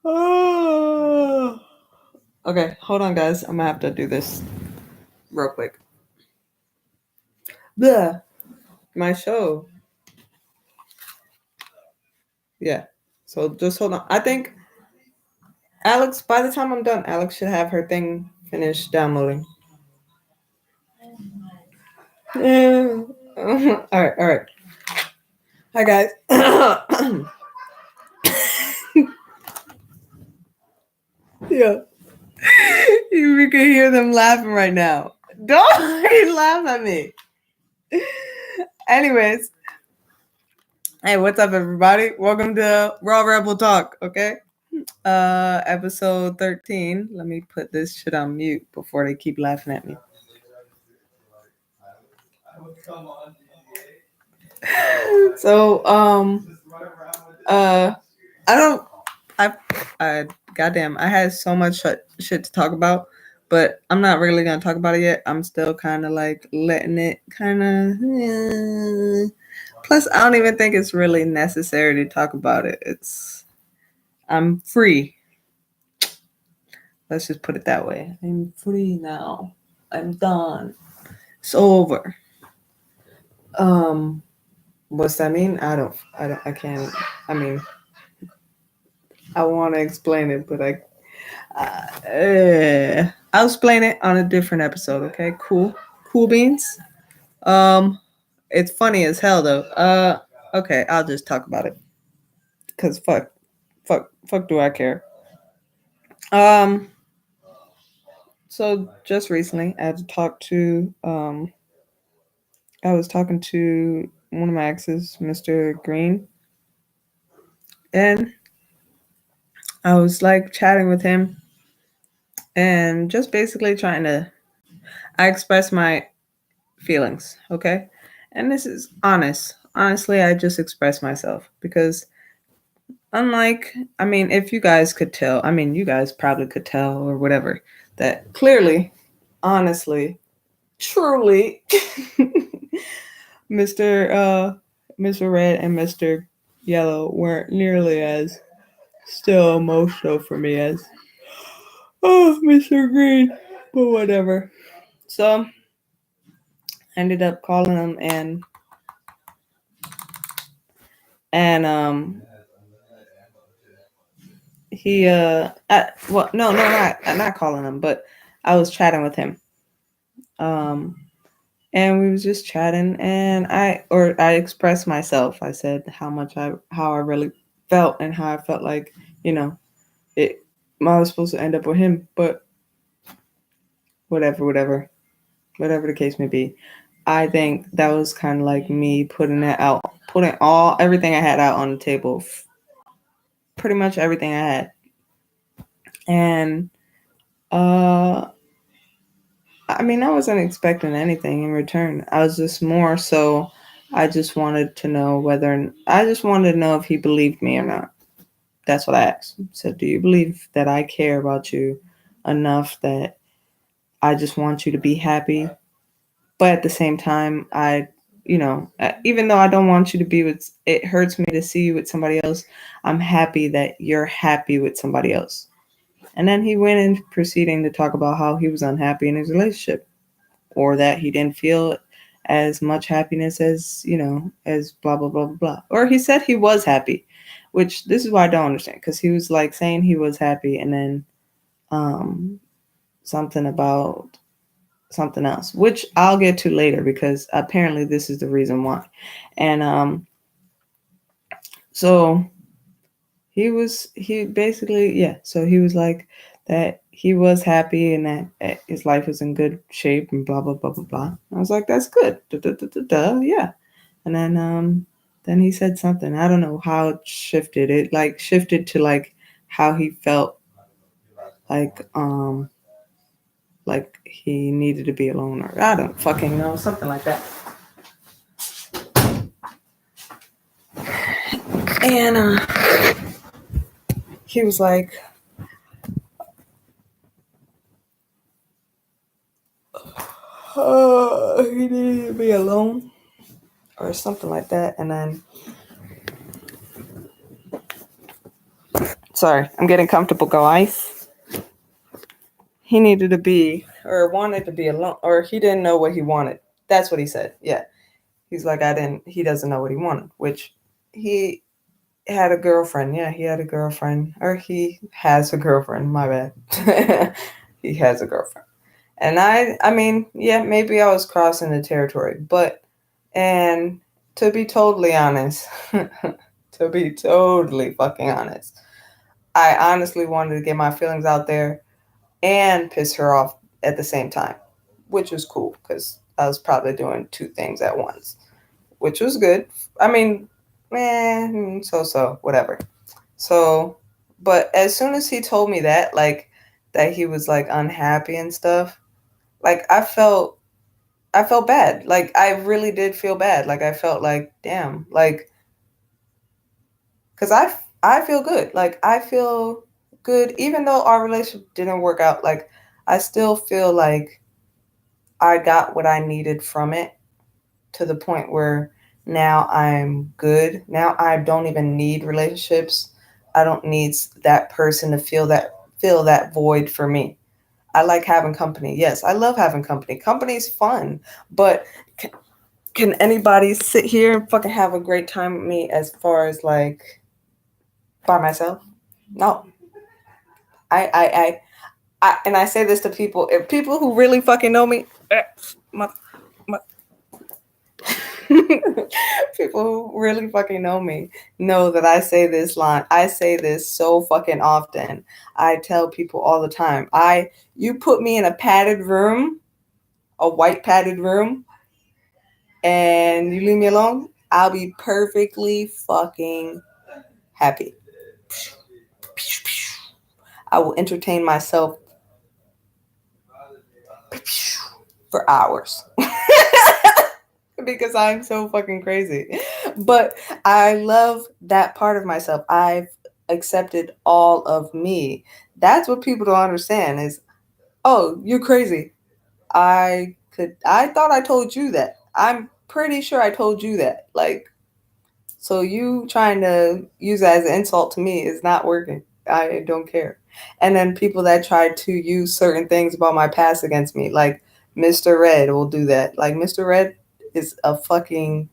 Oh. Okay, hold on, guys. I'm gonna have to do this real quick. Blah. My show. Yeah. So just hold on. I think Alex, by the time I'm done, Alex should have her thing finished downloading. Yeah. All right, all right. Hi, guys. Yeah. You can hear them laughing right now. Don't laugh at me. Anyways, hey, what's up, everybody? Welcome to Raw Rebel Talk. Okay, episode 13. Let me put this shit on mute before they keep laughing at me. So, I don't. Goddamn, I had so much shit to talk about, but I'm not really gonna talk about it yet. I'm still kind of like letting it kind of. Plus, I don't even think it's really necessary to talk about it. I'm free. Let's just put it that way. I'm free now. I'm done. It's over. What's that mean? I can't. I mean, I want to explain it, but I'll explain it on a different episode. Okay, cool beans. It's funny as hell though. Okay, I'll just talk about it. Cause fuck, do I care? Um, so just recently, I had to talk to I was talking to one of my exes, Mr. Green, and I was like chatting with him and just basically trying to I express my feelings, okay? And this is honest. Honestly, I just express myself because unlike I mean, if you guys could tell, I mean, you guys probably could tell or whatever that clearly, honestly, truly Mr. Mr. Red and Mr. Yellow weren't nearly as still emotional for me as Mr. Green, but whatever. So I ended up calling him and he well no not calling him, but I was chatting with him. Um and we was just chatting and I expressed myself. I said how I really felt and how I felt like, you know, it I was supposed to end up with him, but whatever the case may be. I think that was kind of like me putting that out, putting everything I had out on the table, pretty much everything I had. And I mean, I wasn't expecting anything in return. I was just more so I just wanted to know I just wanted to know if he believed me or not. That's what I asked. I said, "Do you believe that I care about you enough that I just want you to be happy?" But at the same time, even though I don't want you to be with, it hurts me to see you with somebody else. I'm happy that you're happy with somebody else. And then he went in proceeding to talk about how he was unhappy in his relationship or that he didn't feel as much happiness as, as blah, blah, blah, blah, blah. Or he said he was happy, which this is why I don't understand because he was like saying he was happy and then something about something else, which I'll get to later because apparently this is the reason why. And so he basically, yeah, so he was like that he was happy and that his life was in good shape and blah blah blah blah blah. I was like, that's good. Duh, duh, duh, duh, duh, yeah. And then he said something. I don't know how it shifted. It like shifted to like how he felt like he needed to be alone or I don't fucking know, something like that. And he was like, he needed to be alone or something like that. And then Sorry, I'm getting comfortable, guys. He needed to be, or wanted to be alone, or he didn't know what he wanted. That's what he said. Yeah. He's like, he doesn't know what he wanted, which he had a girlfriend. Yeah, he had a girlfriend, or he has a girlfriend. My bad. He has a girlfriend. And I mean, yeah, maybe I was crossing the territory, but, and to be totally honest, to be totally fucking honest, I honestly wanted to get my feelings out there and piss her off at the same time, which was cool because I was probably doing two things at once, which was good. I mean, whatever. So, but as soon as he told me that, like, that he was like unhappy and stuff, like I felt bad. Like I really did feel bad. Like I felt like, damn, like, cuz I feel good. Like I feel good even though our relationship didn't work out. Like I still feel like I got what I needed from it to the point where now I'm good. Now I don't even need relationships. I don't need that person to fill that void for me. I like having company. Yes, I love having company. Company's fun, but can anybody sit here and fucking have a great time with me as far as like by myself? No. I and I say this to people, if people who really fucking know me, my, my, people who really fucking know me know that I say this line. I say this so fucking often. I tell people all the time. You put me in a padded room, a white padded room, and you leave me alone, I'll be perfectly fucking happy. I will entertain myself for hours. Because I'm so fucking crazy. But I love that part of myself. I've accepted all of me. That's what people don't understand is, oh, you're crazy. I thought I told you that. I'm pretty sure I told you that. Like, so you trying to use that as an insult to me is not working. I don't care. And then people that try to use certain things about my past against me, like Mr. Red will do that. Like Mr. Red is a fucking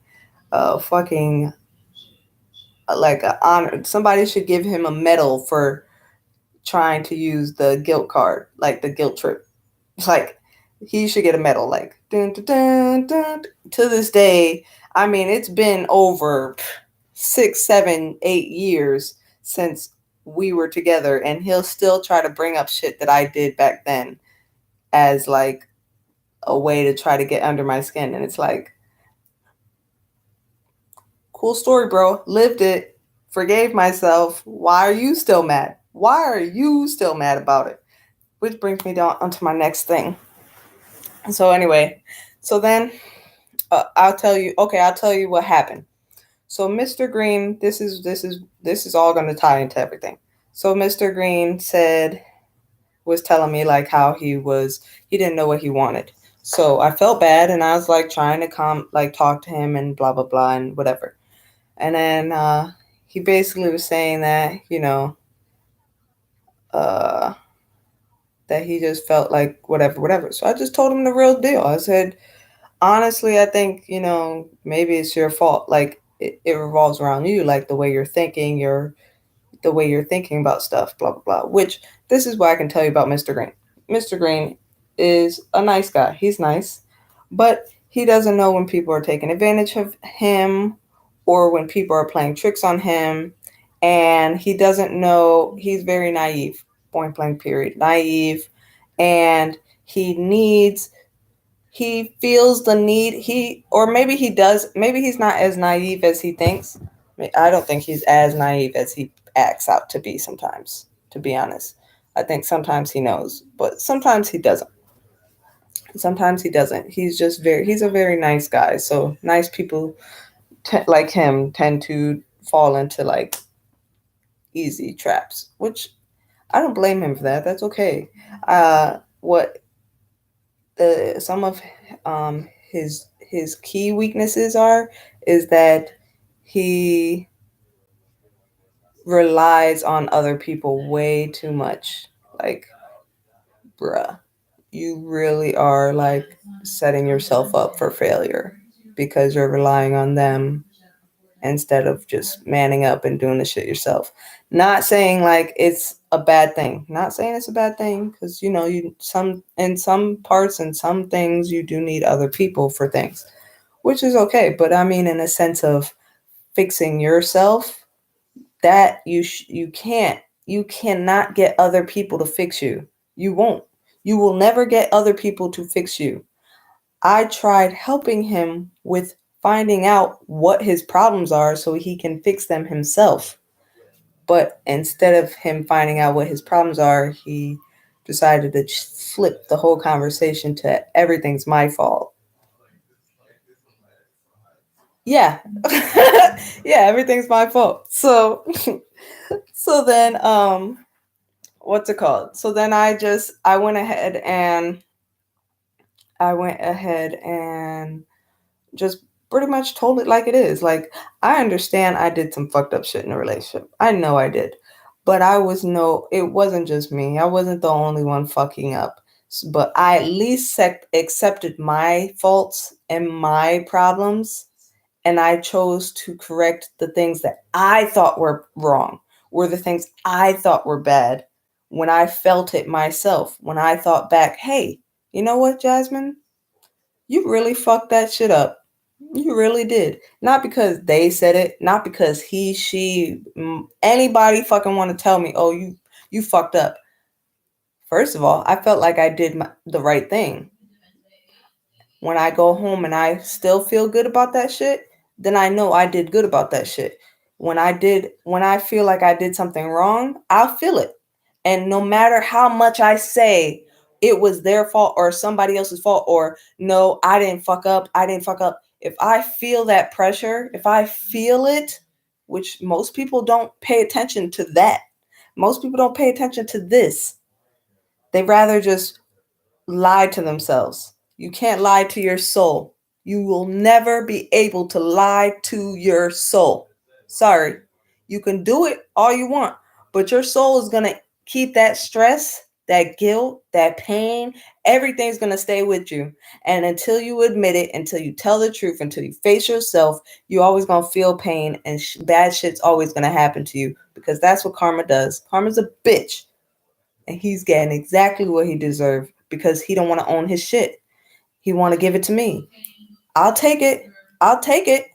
like a honor. Somebody should give him a medal for trying to use the guilt card, like the guilt trip. Like he should get a medal. Like dun, dun, dun, dun. To this day, I mean, it's been over 6, 7, 8 years since we were together, and he'll still try to bring up shit that I did back then as like a way to try to get under my skin. And it's like, cool story, bro. Lived it, forgave myself. Why are you still mad? Why are you still mad about it? Which brings me down onto my next thing. So anyway, so then I'll tell you. Okay, I'll tell you what happened. So Mr. Green, this is all going to tie into everything. So Mr. Green was telling me like how he didn't know what he wanted. So I felt bad and I was like trying to talk to him and blah blah blah and whatever. And then he basically was saying that, uh that he just felt like whatever, whatever. So I just told him the real deal. I said, honestly, I think, maybe it's your fault. Like it revolves around you, like the way you're thinking about stuff, blah blah blah. Which this is what I can tell you about Mr. Green. Mr. Green is a nice guy. He's nice, but he doesn't know when people are taking advantage of him or when people are playing tricks on him, and he doesn't know. He's very naive. Point blank. Period. Naive, and he feels the need or maybe he does, maybe he's not as naive as he thinks. I don't think he's as naive as he acts out to be sometimes, to be honest. I think sometimes he knows, but sometimes he doesn't. Sometimes he doesn't. He's a very nice guy. So nice people like him tend to fall into like easy traps, which I don't blame him for that. That's okay. What some of his key weaknesses are is that he relies on other people way too much. Like, bruh, you really are like setting yourself up for failure because you're relying on them instead of just manning up and doing the shit yourself. Not saying like it's a bad thing. Not saying it's a bad thing because you know you some in some parts and some things you do need other people for things, which is okay. But I mean, in a sense of fixing yourself, that you cannot get other people to fix you. You won't. You will never get other people to fix you. I tried helping him with finding out what his problems are so he can fix them himself. But instead of him finding out what his problems are, he decided to flip the whole conversation to everything's my fault. Yeah. Yeah, everything's my fault. So so then what's it called? So then I went ahead and just pretty much told it like it is. Like, I understand I did some fucked up shit in a relationship. I know I did. But it wasn't just me. I wasn't the only one fucking up. But I at least accepted my faults and my problems. And I chose to correct the things that I thought were wrong, were the things I thought were bad when I felt it myself. When I thought back, hey, you know what, Jasmine? You really fucked that shit up. You really did. Not because they said it, not because he, she, anybody fucking want to tell me, oh, you fucked up. First of all, I felt like I did the right thing. When I go home and I still feel good about that shit, then I know I did good about that shit. When I feel like I did something wrong, I'll feel it. And no matter how much I say it was their fault or somebody else's fault or no, I didn't fuck up. If I feel that pressure, if I feel it, which most people don't pay attention to that. Most people don't pay attention to this. They rather just lie to themselves. You can't lie to your soul. You will never be able to lie to your soul. Sorry. You can do it all you want, but your soul is going to keep that stress, that guilt, that pain. Everything's going to stay with you. And until you admit it, until you tell the truth, until you face yourself, you're always going to feel pain and bad shit's always going to happen to you because that's what karma does. Karma's a bitch. And he's getting exactly what he deserved because he don't want to own his shit. He want to give it to me. I'll take it. I'll take it.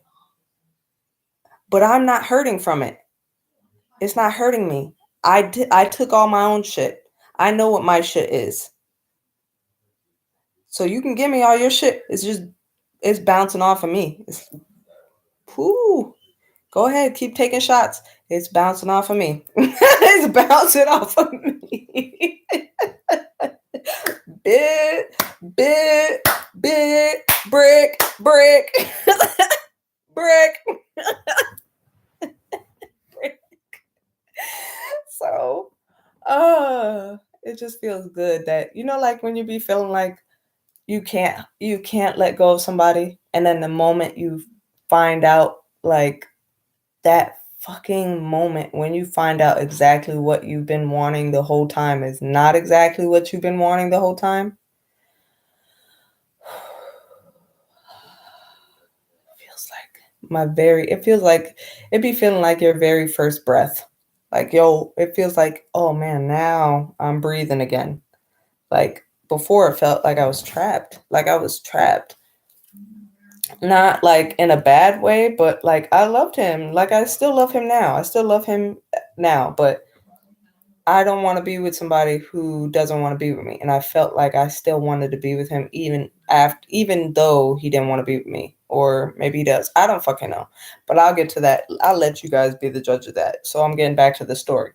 But I'm not hurting from it. It's not hurting me. I took all my own shit. I know what my shit is. So you can give me all your shit. It's bouncing off of me. Whoo. Go ahead, keep taking shots. It's bouncing off of me. It's bouncing off of me. bit, bit, bit, brick, brick, brick. So, it just feels good that like when you be feeling like you can't let go of somebody, and then the moment you find out, like that fucking moment when you find out exactly what you've been wanting the whole time is not exactly what you've been wanting the whole time. It feels like it be feeling like your very first breath. Like, yo, it feels like, oh man, now I'm breathing again. Like before it felt like I was trapped. Like I was trapped. Not like in a bad way, but like I loved him. Like I still love him now. I still love him now, but I don't want to be with somebody who doesn't want to be with me. And I felt like I still wanted to be with him even though he didn't want to be with me. Or maybe he does. I don't fucking know. But I'll get to that. I'll let you guys be the judge of that. So I'm getting back to the story.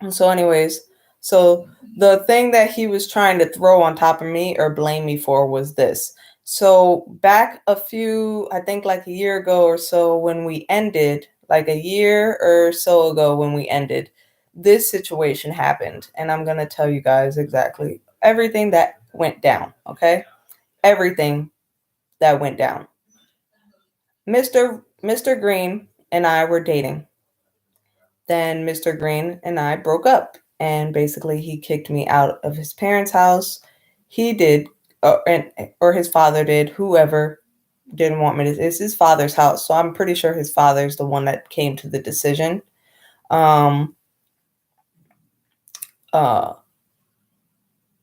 And so anyways, so the thing that he was trying to throw on top of me or blame me for was this. So back I think like a year ago or so when we ended, like a year or so ago when we ended, this situation happened. And I'm going to tell you guys exactly everything that went down. Okay. Everything that went down. Mr. Green and I were dating. then Mr. Green and I broke up, and basically he kicked me out of his parents' house. He did, or his father did, whoever didn't want me to. It's his father's house, so I'm pretty sure his father's the one that came to the decision. Um, uh,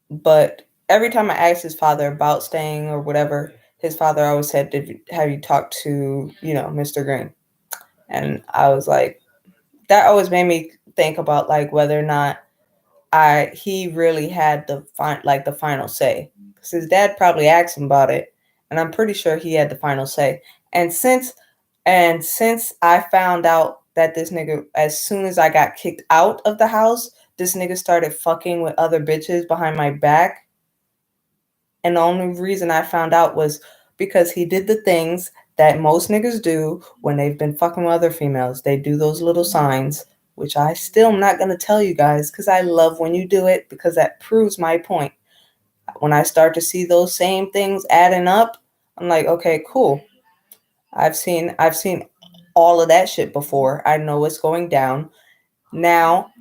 but every time I asked his father about staying or whatever, his father always said, have you talked to, Mr. Green?" And I was like, that always made me think about like whether or not he really had the final say, because his dad probably asked him about it, and I'm pretty sure he had the final say. And since I found out that this nigga, as soon as I got kicked out of the house, this nigga started fucking with other bitches behind my back. And the only reason I found out was because he did the things that most niggas do when they've been fucking with other females. They do those little signs, which I still am not going to tell you guys because I love when you do it, because that proves my point. When I start to see those same things adding up, I'm like, okay, cool. I've seen all of that shit before. I know what's going down. Now,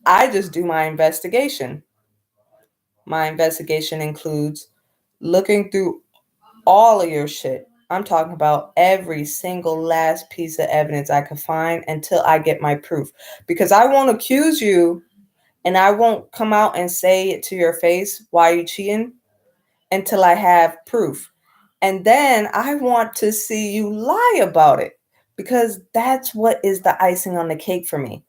I just do my investigation. My investigation includes looking through all of your shit. I'm talking about every single last piece of evidence I could find until I get my proof. Because I won't accuse you and I won't come out and say it to your face why you cheating until I have proof. And then I want to see you lie about it, because that's what is the icing on the cake for me.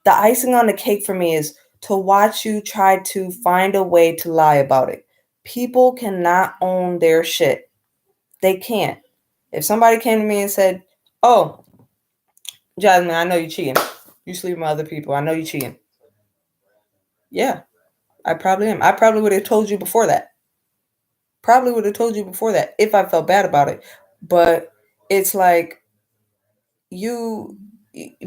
The icing on the cake for me is to watch you try to find a way to lie about it. People cannot own their shit. They can't. If somebody came to me and said, "Oh, Jasmine, I know you cheating. You sleeping with other people. I know you cheating." Yeah, I probably am. I probably would have told you before that. Probably would have told you before that if I felt bad about it. But it's like you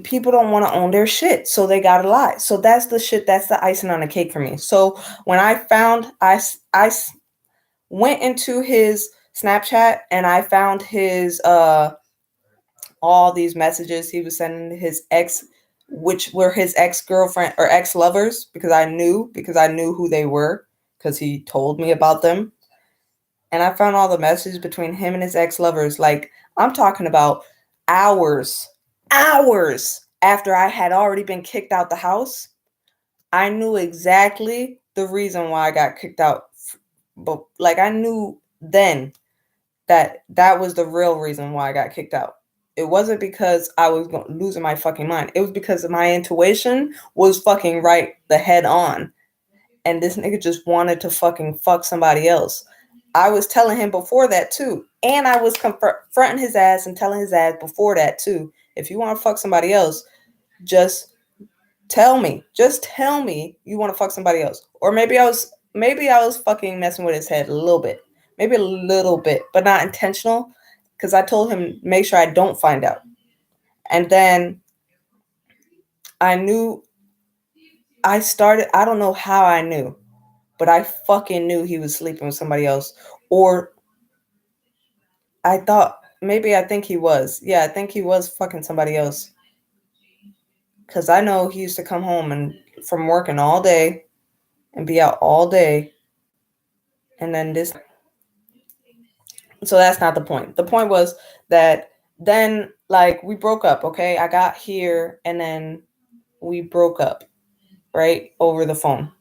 people don't want to own their shit, so they gotta lie. So that's the shit. That's the icing on the cake for me. So when I went into his Snapchat and I found his all these messages he was sending to his ex, which were his ex-girlfriend or ex-lovers, because I knew who they were, because he told me about them. And I found all the messages between him and his ex-lovers. Like, I'm talking about hours after I had already been kicked out the house. I knew exactly the reason why I got kicked out. But like, I knew then that was the real reason why I got kicked out. It wasn't because I was losing my fucking mind. It was because my intuition was fucking right the head on. And this nigga just wanted to fucking fuck somebody else. I was telling him before that too. And I was confronting his ass and telling his ass before that too. If you want to fuck somebody else, just tell me. Just tell me you want to fuck somebody else. Or maybe I was fucking messing with his head a little bit. Maybe a little bit, but not intentional. Because I told him, make sure I don't find out. And then I knew, I don't know how I knew, but I fucking knew he was sleeping with somebody else. Or I think he was. Yeah, I think he was fucking somebody else. Because I know he used to come home and from working all day and be out all day. And then this. So that's not the point. The point was that then, like, we broke up, okay? I got here and then we broke up, right? Over the phone.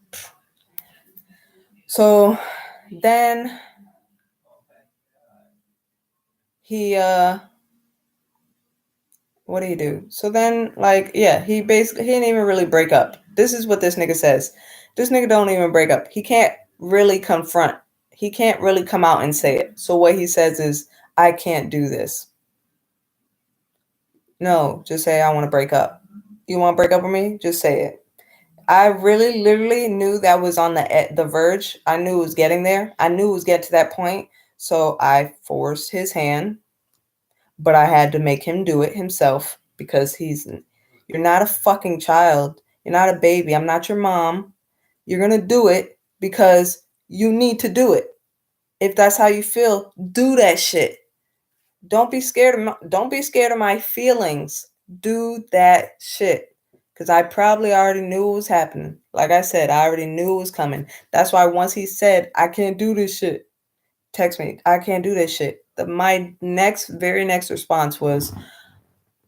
So then he what did he do? So then, like, yeah, he didn't even really break up. This is what this nigga says. This nigga don't even break up. He can't really confront. He can't really come out and say it. So what he says is, I can't do this. No, just say I want to break up. You want to break up with me? Just say it. I really literally knew that was on the verge. I knew it was getting there. I knew it was getting to that point. So I forced his hand, but I had to make him do it himself, because you're not a fucking child. You're not a baby. I'm not your mom. You're going to do it because you need to do it. If that's how you feel, do that shit. Don't be scared of my feelings. Do that shit. Because I probably already knew it was happening. Like I said, I already knew it was coming. That's why once he said, I can't do this shit, text me, I can't do this shit. My very next response was,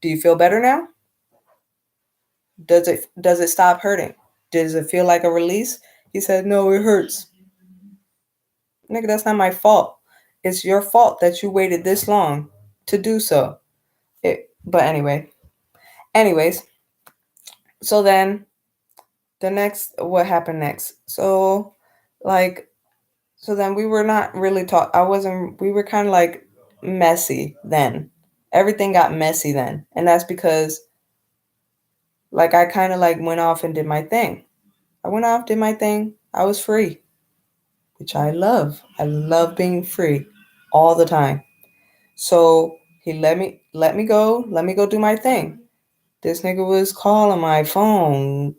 do you feel better now? Does it stop hurting? Does it feel like a release? He said, no, it hurts. Nigga, that's not my fault. It's your fault that you waited this long to do so. But anyways, so then what happened next? So, like, so then we were not really we were kind of like messy then. Everything got messy then. And that's because, like, I kind of like went off and did my thing. I went off, did my thing. I was free, which I love. I love being free all the time. So he let me go do my thing. This nigga was calling my phone,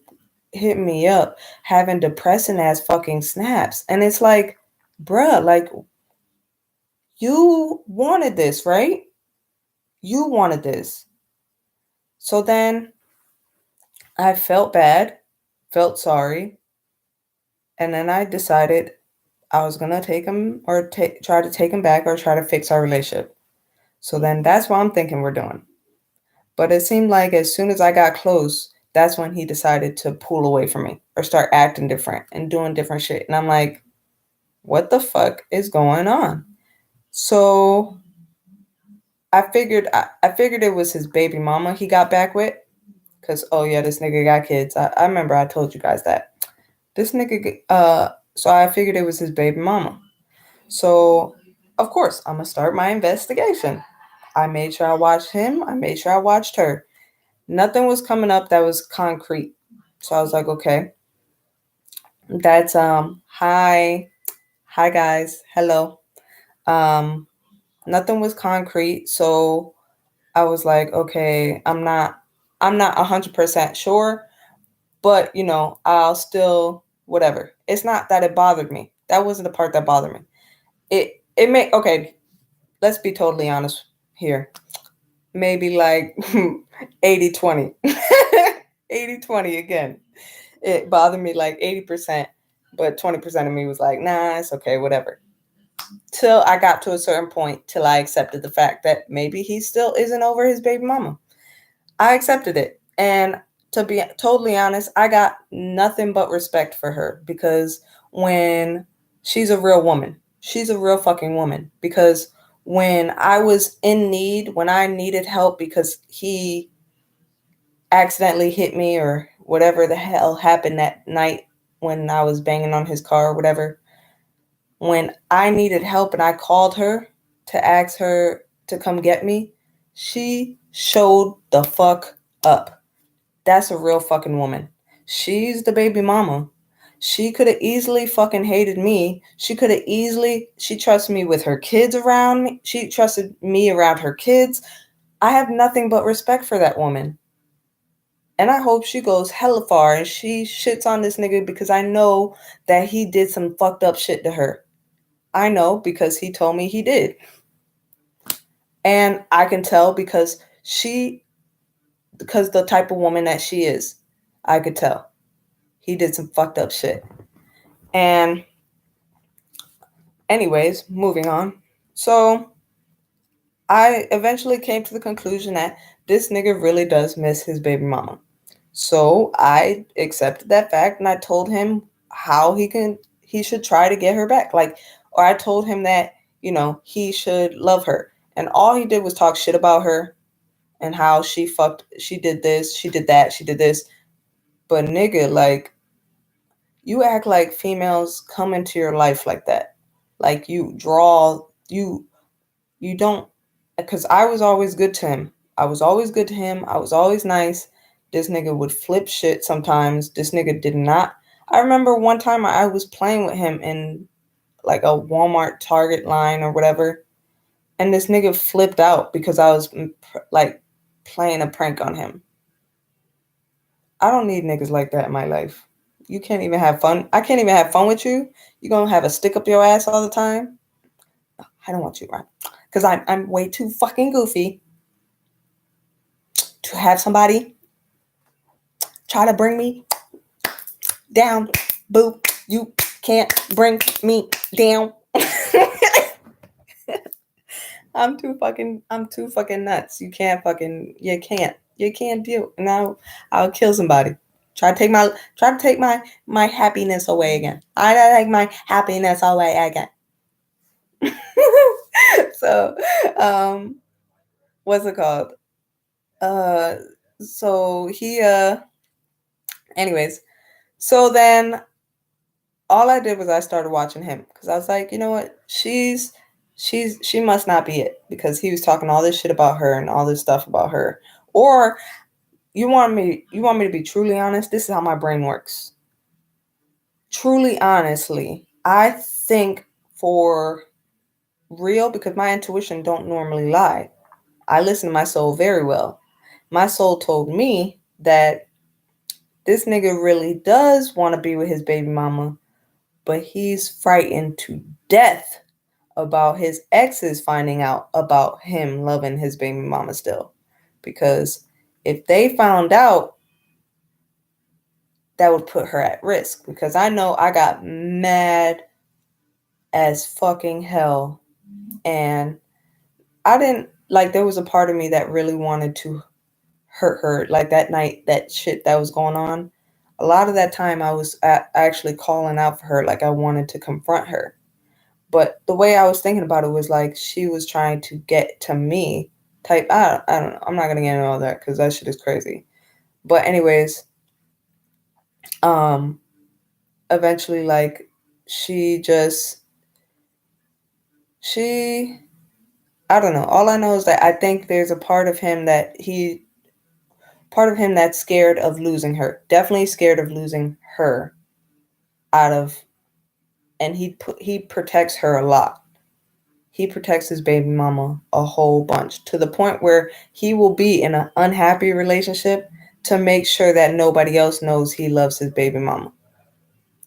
hit me up, having depressing ass fucking snaps. And it's like, bruh, like, you wanted this, right? You wanted this. So then I felt bad, felt sorry, and then I decided I was gonna take him or try to take him back or try to fix our relationship. So then that's what I'm thinking we're doing. But it seemed like as soon as I got close, that's when he decided to pull away from me or start acting different and doing different shit. And I'm like, what the fuck is going on? So I figured it was his baby mama he got back with. Cause oh yeah, this nigga got kids. I remember I told you guys that. This nigga so I figured it was his baby mama. So of course I'm gonna start my investigation. I made sure I watched him, I made sure I watched her. Nothing was coming up that was concrete. So I was like, okay. That's hi. Hi guys. Hello. Um Nothing was concrete, so I was like, okay, I'm not 100% sure, but I'll still whatever. It's not that it bothered me. That wasn't the part that bothered me. It may okay, let's be totally honest here. Maybe like 80-20. 80-20 again. It bothered me like 80%, but 20% of me was like, nah, it's okay, whatever. Till I got to a certain point, till I accepted the fact that maybe he still isn't over his baby mama. I accepted it. And to be totally honest, I got nothing but respect for her because when she's a real woman, she's a real fucking woman. Because when I was in need, when I needed help because he accidentally hit me or whatever the hell happened that night when I was banging on his car or whatever, when I needed help and I called her to ask her to come get me, she showed the fuck up. That's a real fucking woman. She's the baby mama. She could have easily fucking hated me. She trusted me with her kids around me. She trusted me around her kids. I have nothing but respect for that woman. And I hope she goes hella far and she shits on this nigga because I know that he did some fucked up shit to her. I know because he told me he did. And I can tell because the type of woman that she is, I could tell. He did some fucked up shit. And anyways, moving on. So I eventually came to the conclusion that this nigga really does miss his baby mama. So I accepted that fact and I told him how he should try to get her back. Or I told him that, he should love her. And all he did was talk shit about her and how she did this, she did that, she did this. But nigga, like, you act like females come into your life like that. Like you don't, because I was always good to him. I was always good to him. I was always nice. This nigga would flip shit sometimes. This nigga did not. I remember one time I was playing with him in like a Walmart Target line or whatever. And this nigga flipped out because I was like playing a prank on him. I don't need niggas like that in my life. You can't even have fun. I can't even have fun with you. You gonna have a stick up your ass all the time? I don't want you, right? Because I'm way too fucking goofy to have somebody try to bring me down. Boo, you can't bring me down. I'm too fucking nuts. You can't deal. Now I'll kill somebody. Try to take my happiness away again. I take my happiness away again. So, what's it called? So he anyways, so then all I did was I started watching him because I was like, you know what? She must not be it, because he was talking all this shit about her and all this stuff about her. Or you want me to be truly honest? This is how my brain works. Truly honestly, I think for real, because my intuition don't normally lie. I listen to my soul very well. My soul told me that this nigga really does want to be with his baby mama, but he's frightened to death about his exes finding out about him loving his baby mama still. Because if they found out, that would put her at risk. Because I know I got mad as fucking hell. And I didn't, like, there was a part of me that really wanted to hurt her. Like that night, that shit that was going on, a lot of that time I was actually calling out for her. Like I wanted to confront her. But the way I was thinking about it was like she was trying to get to me type. I don't know. I'm not going to get into all that because that shit is crazy. But anyways, eventually, like, I don't know. All I know is that I think there's a part of him that's scared of losing her. Definitely scared of losing her and he protects her a lot. He protects his baby mama a whole bunch, to the point where he will be in an unhappy relationship to make sure that nobody else knows he loves his baby mama.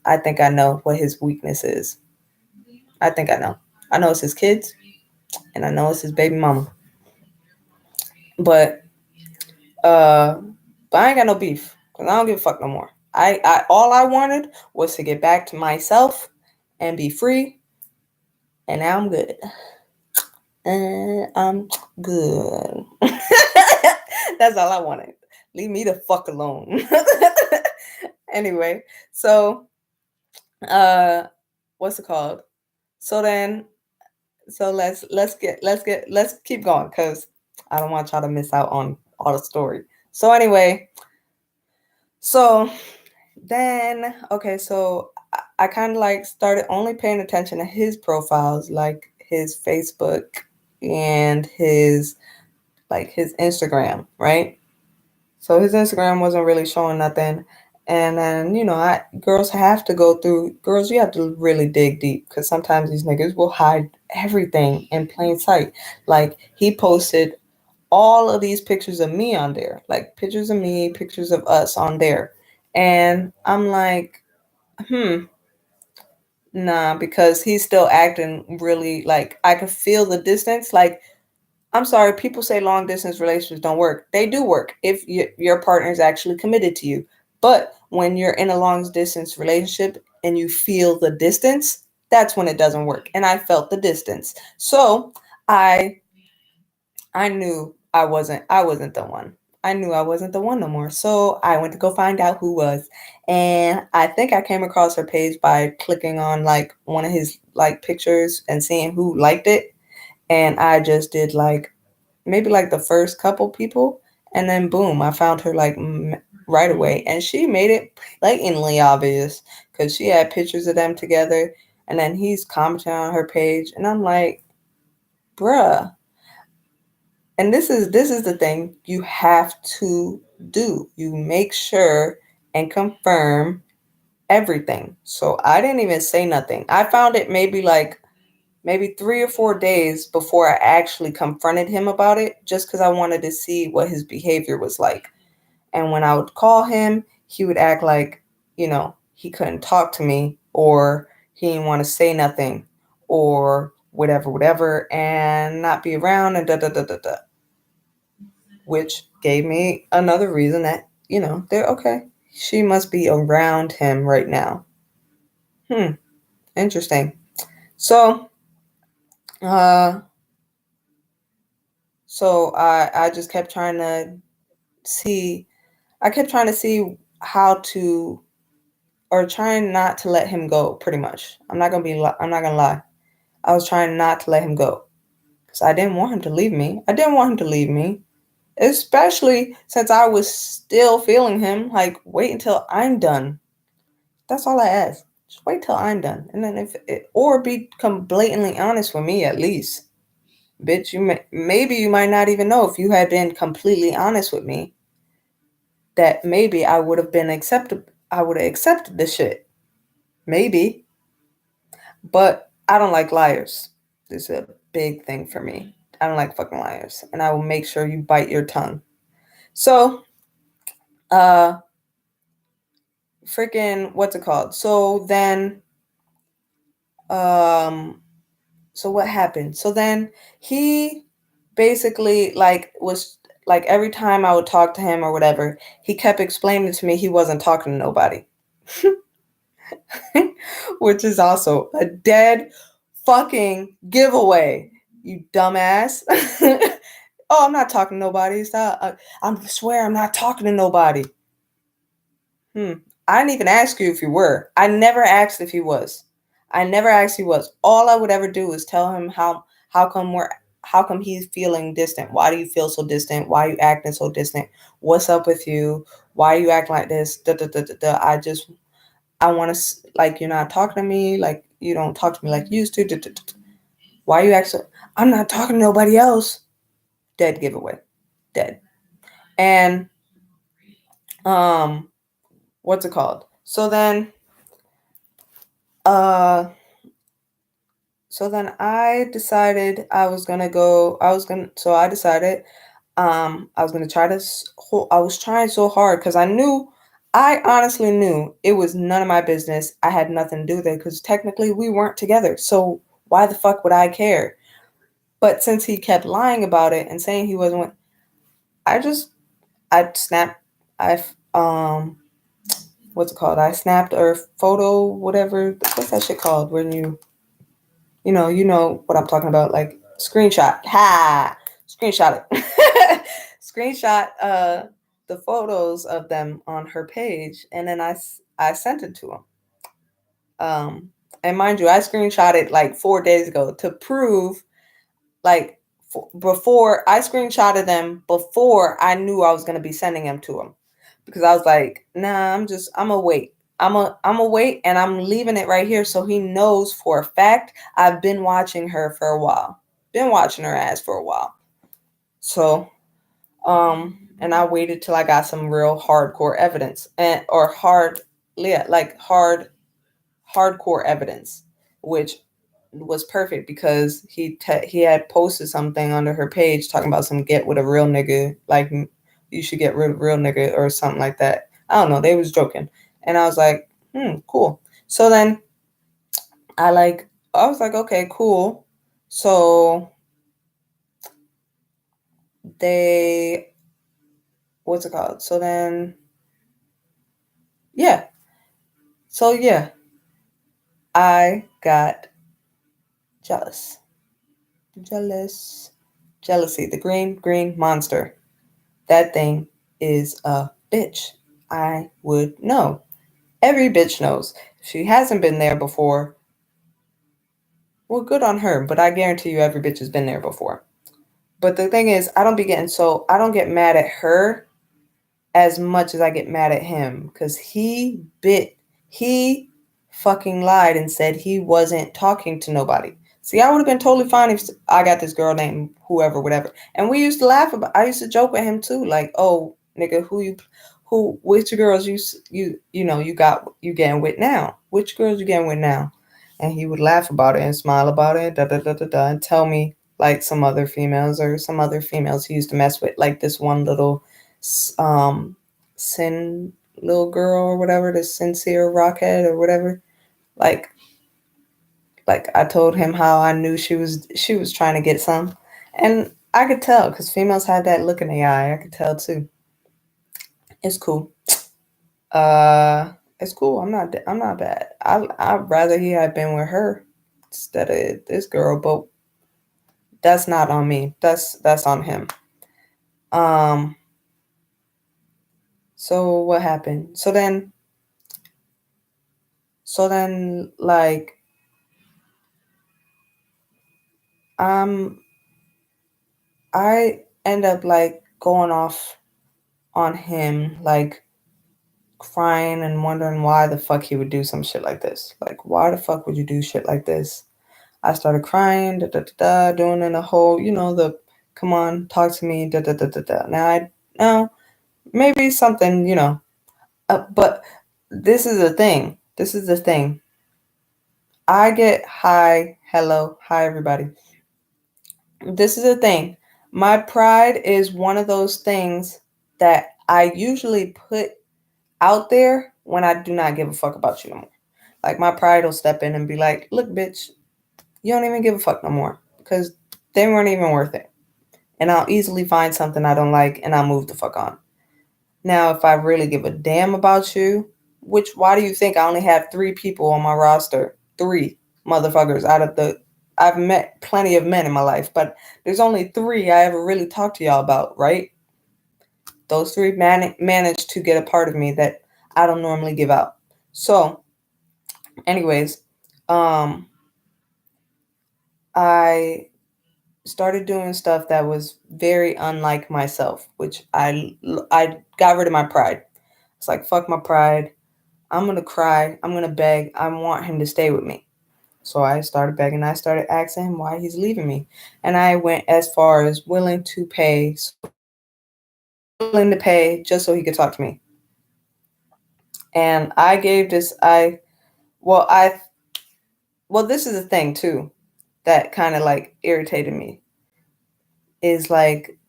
I think I know what his weakness is. I think I know. I know it's his kids, and I know it's his baby mama. But I ain't got no beef, because I don't give a fuck no more. All I wanted was to get back to myself and be free, and now I'm good. I'm good. That's all I wanted. Leave me the fuck alone. Anyway, so what's it called? So let's keep going, because I don't want y'all to miss out on all the story. So anyway, so then okay, so I kind of like started only paying attention to his profiles, like his Facebook and his Instagram, right? So his Instagram wasn't really showing nothing. And then, girls have you have to really dig deep, because sometimes these niggas will hide everything in plain sight. Like, he posted all of these pictures of me on there, like pictures of me, pictures of us on there. And I'm like, nah, because he's still acting really, like, I could feel the distance. Like, I'm sorry, people say long distance relationships don't work. They do work if your partner is actually committed to you. But when you're in a long distance relationship and you feel the distance, that's when it doesn't work. And I felt the distance. So I knew I wasn't the one. I knew I wasn't the one no more. So I went to go find out who was. And I think I came across her page by clicking on like one of his like pictures and seeing who liked it. And I just did like maybe like the first couple people, and then boom, I found her like right away. And she made it blatantly obvious, because she had pictures of them together, and then he's commenting on her page, and I'm like, bruh. And this is the thing you have to do. You make sure and confirm everything. So I didn't even say nothing. I found it maybe 3 or 4 days before I actually confronted him about it, just because I wanted to see what his behavior was like. And when I would call him, he would act like, he couldn't talk to me, or he didn't want to say nothing, or whatever, and not be around, and which gave me another reason that, they're okay. She must be around him right now. Interesting. So, uh, I just kept trying to see. I kept trying to see how to, or trying not to let him go. Pretty much. I'm not gonna lie. I was trying not to let him go because I didn't want him to leave me. I didn't want him to leave me, especially since I was still feeling him. Like, wait until I'm done. That's all I ask. Just wait till I'm done, and then or become blatantly honest with me at least. Bitch, maybe you might not even know if you had been completely honest with me that maybe I would have been accepted. I would have accepted the shit. Maybe, but I don't like liars. This is a big thing for me. I don't like fucking liars, and I will make sure you bite your tongue. So, uh, freaking what's it called? Um, so what happened? So then he basically like was like every time I would talk to him or whatever, he kept explaining to me he wasn't talking to nobody. Which is also a dead fucking giveaway, you dumbass. Oh, I'm not talking to nobody. I swear I'm not talking to nobody. I didn't even ask you if you were. I never asked if he was. I never asked if he was. All I would ever do is tell him how come we're how come he's feeling distant. Why do you feel so distant? Why are you acting so distant? What's up with you? Why are you acting like this? Da, da, da, da, da. I want to like you're not talking to me. Like you don't talk to me like you used to. Da, da, da, da. Why are you acting? I'm not talking to nobody else. Dead giveaway. Dead. And um, what's it called? Uh So then I decided I was gonna go. I was gonna. So I decided I was gonna try to. I was trying so hard because I knew. I honestly knew it was none of my business. I had nothing to do with it because technically we weren't together. So why the fuck would I care? But since he kept lying about it and saying he wasn't, I just I snapped. I what's it called? I snapped or photo whatever. What's that shit called when you know what I'm talking about, like screenshot. Ha! Screenshot it. Screenshot the photos of them on her page, and then I sent it to him. And mind you, I screenshot it like 4 days ago to prove, like, before I screenshotted them before I knew I was gonna be sending them to him, because I was like, nah, I'm gonna wait. I'm a wait, and I'm leaving it right here so he knows for a fact I've been watching her for a while. Been watching her ass for a while. So, and I waited till I got some real hardcore evidence and or hard yeah, like hardcore evidence, which was perfect because he had posted something under her page talking about some get with a real nigga, like you should get rid of real nigga or something like that. I don't know. They was joking, and I was like, cool. So then I was like, okay, cool. So they what's it called? So then yeah. So yeah, I got jealous. Jealous. Jealousy. The green monster. That thing is a bitch. I would know. Every bitch knows. If she hasn't been there before, well, good on her, but I guarantee you every bitch has been there before. But the thing is, I don't get mad at her as much as I get mad at him because he fucking lied and said he wasn't talking to nobody. See, I would have been totally fine if I got this girl named whoever, whatever. And we used to laugh about. I used to joke with him too, like, "Oh, nigga, which girls you getting with now? Which girls you getting with now?" And he would laugh about it and smile about it, da da da da da, and tell me like some other females he used to mess with, like this one little um sin little girl or whatever, the sincere rockhead or whatever. Like I told him how I knew she was trying to get some, and I could tell because females had that look in the eye. I could tell too. It's cool. It's cool. I'm not bad. I'd rather he had been with her instead of this girl, but that's not on me. That's on him. Um, so what happened? So then like um I end up like going off on him, like crying and wondering why the fuck he would do some shit like this. Like, why the fuck would you do shit like this? I started crying, da da da da, doing in a whole, the come on, talk to me, da da da da da. Now I know maybe something, but this is the thing. This is the thing. I get hi, hello, hi everybody. This is the thing. My pride is one of those things that I usually put out there when I do not give a fuck about you no more. Like my pride will step in and be like, look, bitch, you don't even give a fuck no more because they weren't even worth it. And I'll easily find something I don't like and I'll move the fuck on. Now, if I really give a damn about you, why do you think I only have 3 people on my roster? 3 motherfuckers out of I've met plenty of men in my life, but there's only 3 I ever really talked to y'all about, right? Those 3 managed to get a part of me that I don't normally give out. So, anyways, um, I started doing stuff that was very unlike myself, which I got rid of my pride. It's like fuck my pride. I'm gonna cry. I'm gonna beg. I want him to stay with me. So I started begging. I started asking him why he's leaving me, and I went as far as willing to pay just so he could talk to me. And I gave this. Well, I well, this is the thing too that kind of like irritated me. Is like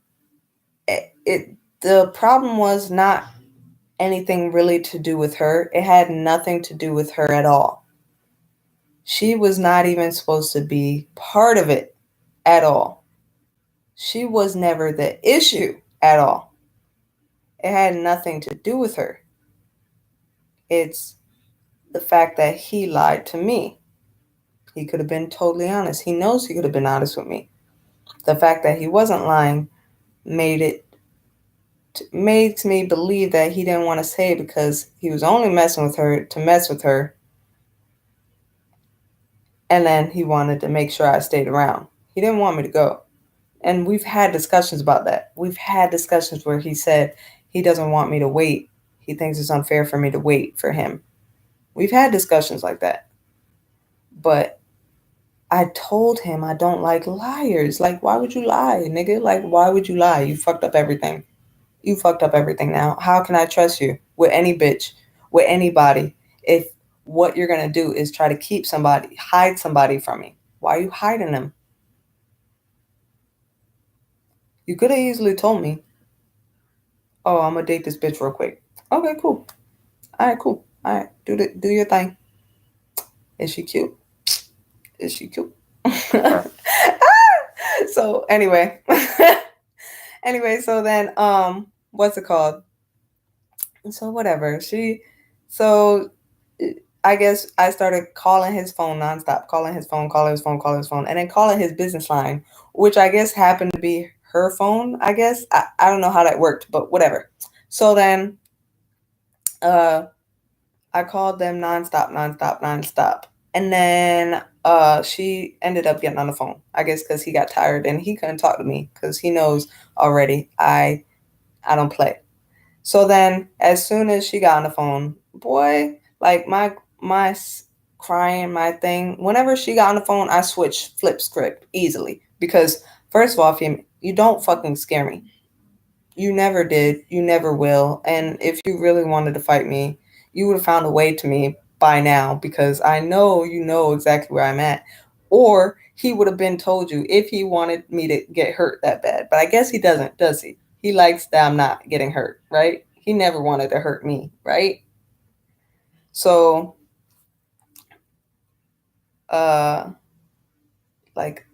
it. The problem was not anything really to do with her. It had nothing to do with her at all. She was not even supposed to be part of it at all. She was never the issue at all. It had nothing to do with her. It's the fact that he lied to me. He could have been totally honest. He knows he could have been honest with me. The fact that he wasn't lying made it makes me believe that he didn't want to say it because he was only messing with her to mess with her, and then he wanted to make sure I stayed around. He didn't want me to go. And we've had discussions about that. We've had discussions where he said he doesn't want me to wait. He thinks it's unfair for me to wait for him. We've had discussions like that. But I told him I don't like liars. Like, why would you lie, nigga? Like, why would you lie? You fucked up everything. You fucked up everything now. How can I trust you with any bitch, with anybody, if what you're going to do is try to hide somebody from me? Why are you hiding them? You could have easily told me, oh, I'm going to date this bitch real quick. Okay, cool. All right, cool. All right, do your thing. Is she cute? Is she cute? So anyway, so then what's it called? So whatever. So I guess I started calling his phone nonstop, calling his phone, and then calling his business line, which I guess happened to be her phone. I guess I don't know how that worked, but whatever. So then uh I called them nonstop. And then she ended up getting on the phone. I guess because he got tired and he couldn't talk to me because he knows already I don't play. So then as soon as she got on the phone, boy, like my crying, my thing, whenever she got on the phone, I switched flip script easily because first of all, you don't fucking scare me. You never did. You never will. And if you really wanted to fight me, you would have found a way to me by now because I know you know exactly where I'm at. Or he would have been told you if he wanted me to get hurt that bad. But I guess he doesn't, does he? He likes that I'm not getting hurt, right? He never wanted to hurt me, right? So, uh, like,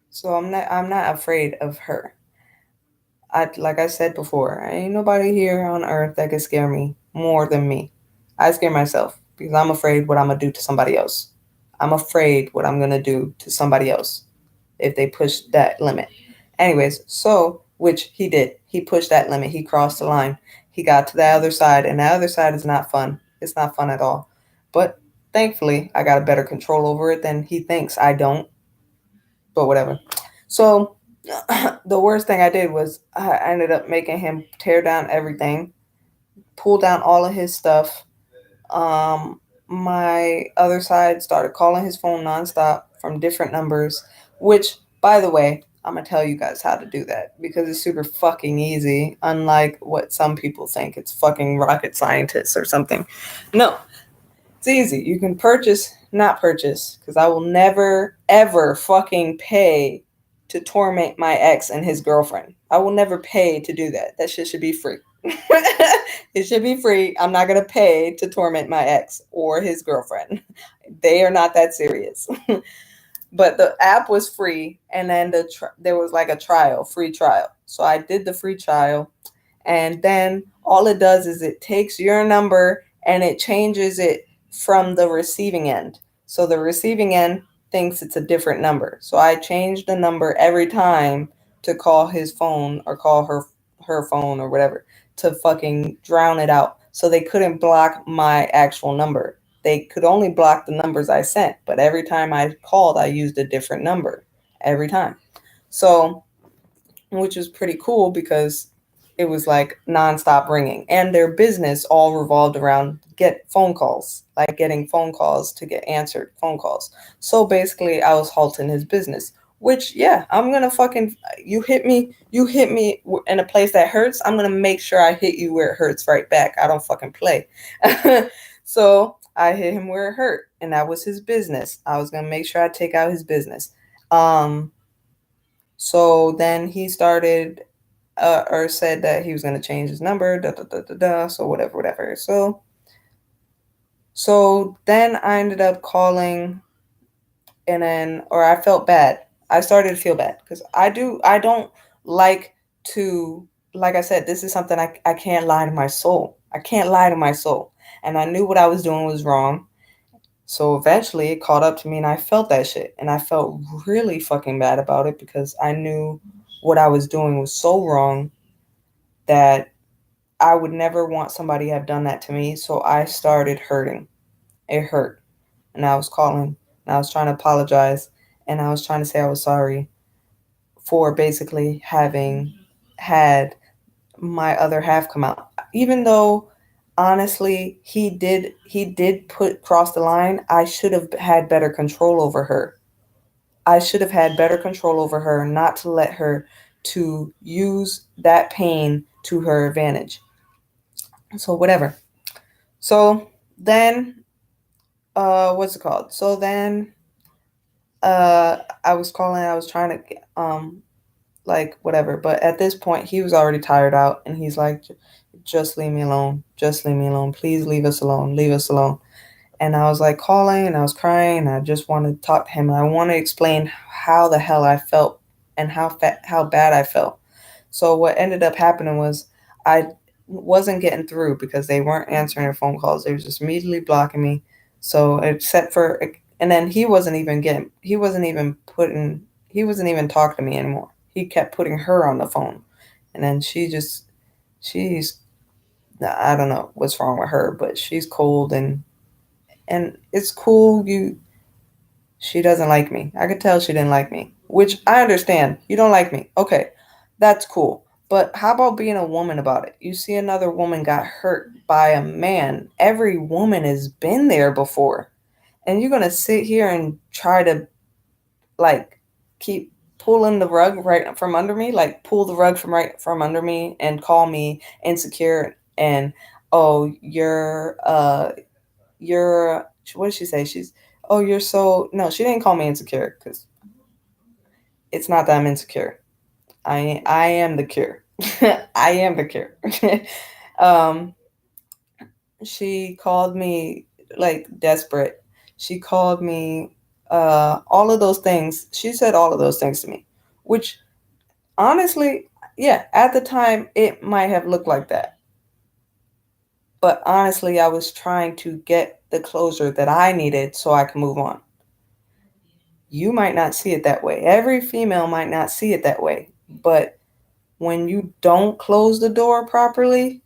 so I'm not afraid of her. Like I said before, ain't nobody here on earth that can scare me. more than me. I scare myself because I'm afraid what I'm going to do to somebody else. I'm afraid what I'm going to do to somebody else if they push that limit. Anyways, so, which he did. He pushed that limit. He crossed the line. He got to the other side, and the other side is not fun. It's not fun at all. But thankfully, I got a better control over it than he thinks I don't. But whatever. So, the worst thing I did was I ended up making him tear down everything, pull down all of his stuff. My other side started calling his phone nonstop from different numbers, which, by the way, I'm gonna tell you guys how to do that because it's super fucking easy, unlike what some people think it's fucking rocket scientists or something. No, it's easy. You can not purchase, because I will never, ever fucking pay to torment my ex and his girlfriend. I will never pay to do that. That shit should be free. It should be free. I'm not going to pay to torment my ex or his girlfriend. They are not that serious. But the app was free, and then there was like a free trial. So I did the free trial, and then all it does is it takes your number and it changes it from the receiving end. So the receiving end thinks it's a different number. So I changed the number every time to call his phone or call her phone or whatever to fucking drown it out. So they couldn't block my actual number. They could only block the numbers I sent, but every time I called, I used a different number every time. So, which was pretty cool because it was like nonstop ringing, and their business all revolved around getting phone calls to get answered phone calls. So basically, I was halting his business. Which, yeah, I'm gonna fucking you hit me in a place that hurts. I'm gonna make sure I hit you where it hurts right back. I don't fucking play. So I hit him where it hurt, and that was his business. I was gonna make sure I take out his business. Um, so then he started or said that he was going to change his number, so whatever. So then I ended up calling, and then, or I felt bad. I started to feel bad because I don't like to, like I said, this is something I can't lie to my soul. I can't lie to my soul. And I knew what I was doing was wrong. So eventually it caught up to me, and I felt that shit. And I felt really fucking bad about it because I knew what I was doing was so wrong that I would never want somebody to have done that to me. So I started hurting. It hurt. And I was calling, and I was trying to apologize, and I was trying to say I was sorry for basically having had my other half come out. Even though honestly he did put cross the line, I should have had better control over her. I should have had better control over her, not to let her to use that pain to her advantage. So whatever. So then, what's it called? So then, I was calling. I was trying to, like whatever. But at this point, he was already tired out, and he's like, "Just leave me alone. Just leave me alone. Please leave us alone. Leave us alone." And I was like calling, and I was crying, and I just wanted to talk to him. And I want to explain how the hell I felt and how bad I felt. So what ended up happening was I wasn't getting through because they weren't answering their phone calls. They were just immediately blocking me. So except for, and then he wasn't even talking to me anymore. He kept putting her on the phone. And then she's, I don't know what's wrong with her, but she's cold, and it's cool. She doesn't like me. I could tell she didn't like me, which I understand. You don't like me. Okay, that's cool. But how about being a woman about it? You see another woman got hurt by a man. Every woman has been there before. And you're going to sit here and try to, like, keep pulling the rug right from under me, like pull the rug from under me and call me insecure and, oh, you're what did she say? Oh, you're so, no, she didn't call me insecure because it's not that I'm insecure. I am the cure. I am the cure. um, she called me like desperate. She called me all of those things. She said all of those things to me, which honestly, yeah, at the time it might have looked like that. But honestly, I was trying to get the closure that I needed so I can move on. You might not see it that way. Every female might not see it that way. But when you don't close the door properly,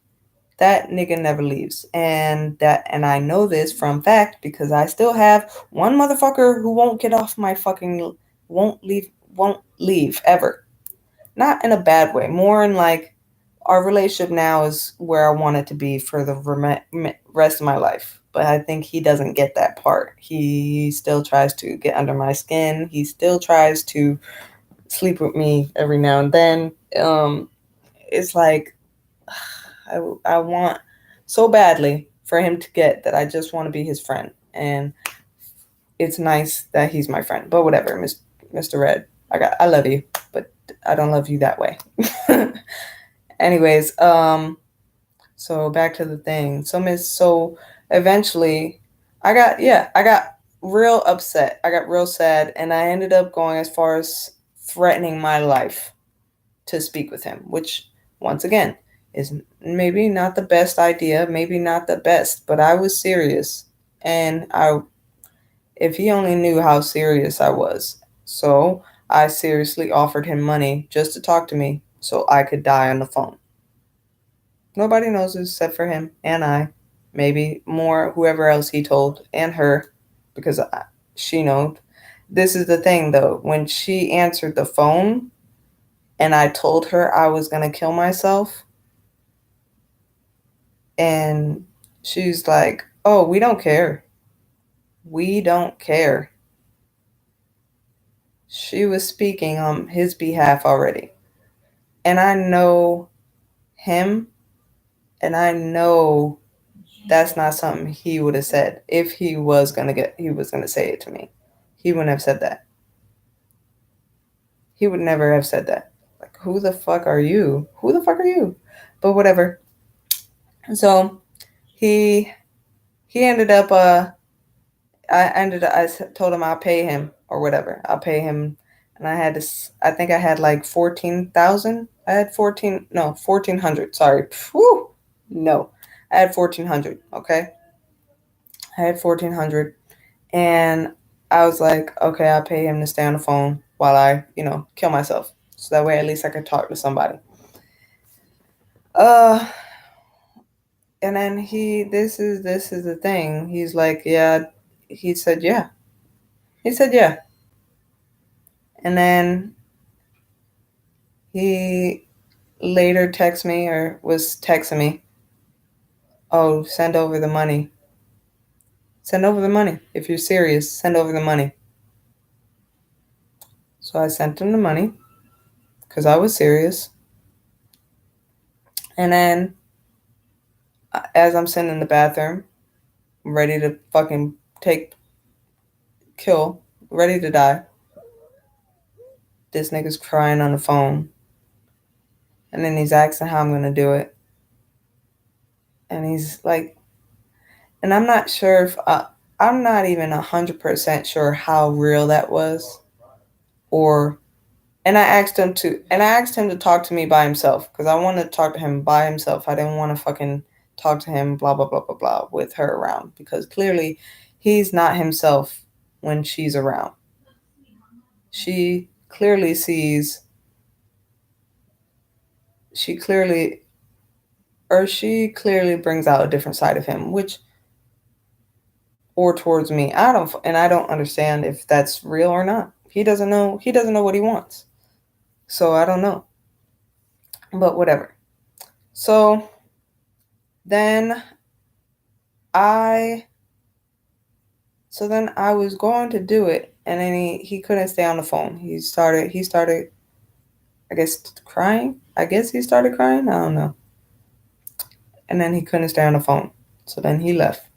that nigga never leaves. And I know this from fact because I still have one motherfucker who won't get off my fucking won't leave ever. Not in a bad way, more in like our relationship now is where I want it to be for the rest of my life. But I think he doesn't get that part. He still tries to get under my skin. He still tries to sleep with me every now and then. It's like I want so badly for him to get that I just want to be his friend. And it's nice that he's my friend. But whatever, Mr. Red, I love you, but I don't love you that way. Anyways, so back to the thing. So eventually I got real upset. I got real sad and I ended up going as far as threatening my life to speak with him, which once again is maybe not the best idea, maybe not the best, but I was serious. And I if he only knew how serious I was. So I seriously offered him money just to talk to me so I could die on the phone. Nobody knows except for him and I. Maybe more whoever else he told and her because she knows. This is the thing though. When she answered the phone and I told her I was going to kill myself and she's like, "Oh, we don't care. We don't care." She was speaking on his behalf already. And I know him and I know that's not something he would have said if he was gonna say it to me. He wouldn't have said that. He would never have said that. Like, who the fuck are you? Who the fuck are you? But whatever. So he he ended up I told him I'll pay him or whatever. I'll pay him and I think I had like 14,000. I had 14 no, 1400, sorry. Whew. No. I had 1400, okay? I had 1400 and I was like, okay, I'll pay him to stay on the phone while I, kill myself. So that way at least I could talk to somebody. Uh and then this is the thing. He's like, yeah, he said yeah. He said yeah. And then he later texted me or was texting me, oh, send over the money. Send over the money. If you're serious, send over the money. So I sent him the money because I was serious. And then as I'm sitting in the bathroom, ready to fucking kill, ready to die, this nigga's crying on the phone. And then he's asking how I'm going to do it. And he's like, and I'm not sure if, I'm not even 100% sure how real that was. Or, and I asked him to talk to me by himself because I wanted to talk to him by himself. I didn't want to fucking talk to him, blah, blah, blah, blah, blah, with her around because clearly he's not himself when she's around. She clearly sees, she clearly, she clearly brings out a different side of him, which, or towards me. I don't understand if that's real or not. He doesn't know what he wants. So I don't know. But whatever. So then I, so then I was going to do it and then he couldn't stay on the phone. He started, I guess, crying. I guess he started crying. I don't know. And then he couldn't stay on the phone. So then he left.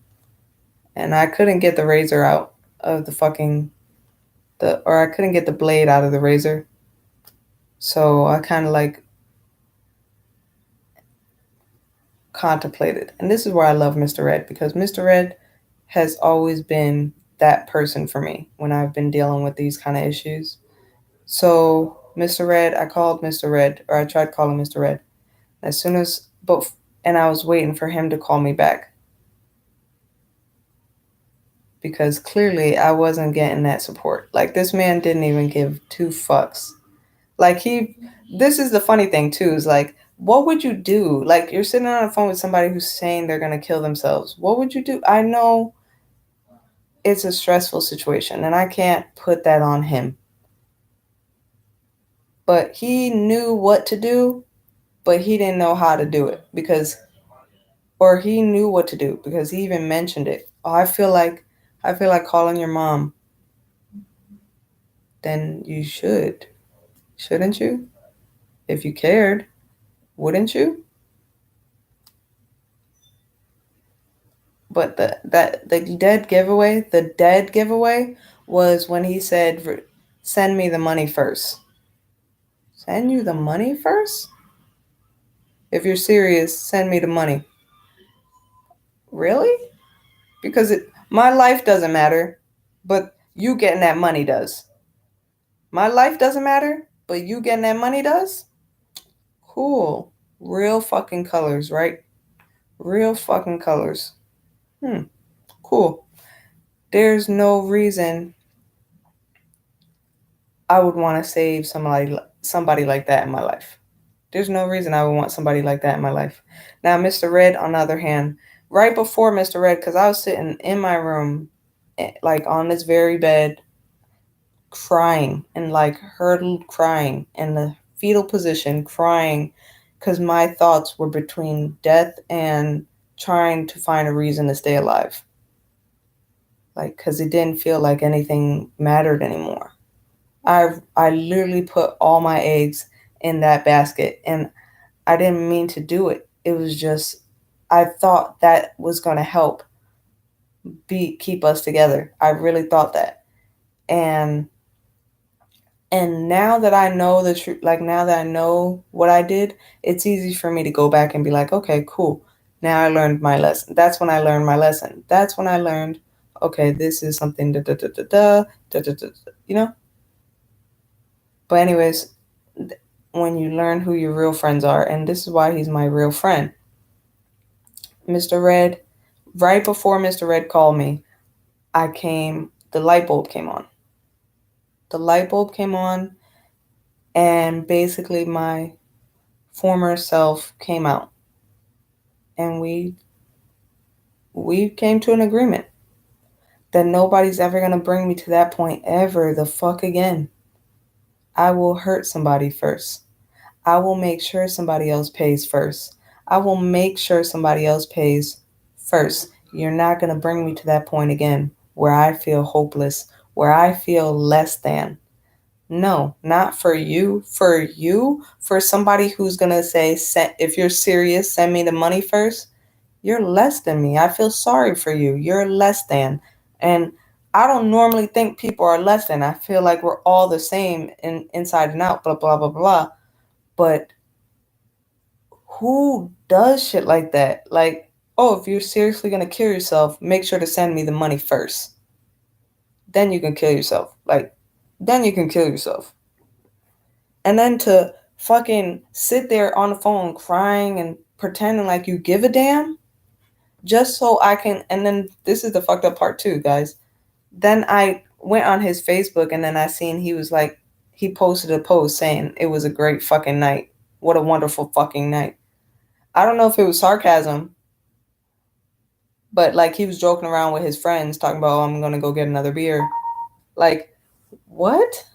And I couldn't get the razor out of the fucking or I couldn't get the blade out of the razor. So I kind of like contemplated. And this is where I love Mr. Red because Mr. Red has always been that person for me when I've been dealing with these kind of issues. So Mr. Red, I called Mr. Red or I tried calling Mr. Red. As soon as both and I was waiting for him to call me back. Because clearly I wasn't getting that support. Like, this man didn't even give two fucks. Like, this is the funny thing too, is like, what would you do? Like, you're sitting on the phone with somebody who's saying they're going to kill themselves. What would you do? I know it's a stressful situation and I can't put that on him. But he knew what to do, but he didn't know how to do it or he knew what to do because he even mentioned it. Oh, I feel like calling your mom. Then you shouldn't you? If you cared, wouldn't you? But the dead giveaway was when he said, "Send me the money first." Send you the money first? If you're serious, send me the money. Really? Because my life doesn't matter, but you getting that money does. My life doesn't matter, but you getting that money does? Cool. Real fucking colors, right? Real fucking colors. Cool. There's no reason I would want to save somebody like that in my life. There's no reason I would want somebody like that in my life. Now, Mr. Red, on the other hand, right before Mr. Red, because I was sitting in my room, like on this very bed, crying and like hurdled crying in the fetal position, crying because my thoughts were between death and trying to find a reason to stay alive. Like, because it didn't feel like anything mattered anymore. I literally put all my eggs in that basket, and I didn't mean to do it. It was just I thought that was going to help keep us together. I really thought that. And now that I know the truth, like now that I know what I did, it's easy for me to go back and be like, okay, cool. Now I learned my lesson. That's when I learned my lesson. That's when I learned, okay, this is something you know? But anyways, when you learn who your real friends are, and this is why he's my real friend. Mr. Red, right before Mr. Red called me, the light bulb came on. The light bulb came on, and basically my former self came out. And we came to an agreement that nobody's ever going to bring me to that point ever the fuck again. I will hurt somebody first. I will make sure somebody else pays first. I will make sure somebody else pays first. You're not going to bring me to that point again where I feel hopeless, where I feel less than. No, not for you. For somebody who's going to say, if you're serious, send me the money first. You're less than me. I feel sorry for you. You're less than. And I don't normally think people are less than. I feel like we're all the same inside and out, blah, blah, blah, blah. But who does shit like that? Like, oh, if you're seriously going to kill yourself, make sure to send me the money first. Then you can kill yourself. Then you can kill yourself. And then to fucking sit there on the phone crying and pretending like you give a damn just so I can. And then this is the fucked up part too, guys. Then I went on his Facebook and then I seen he posted a post saying it was a great fucking night. What a wonderful fucking night. I don't know if it was sarcasm, but like he was joking around with his friends talking about, oh, I'm going to go get another beer. Like, what?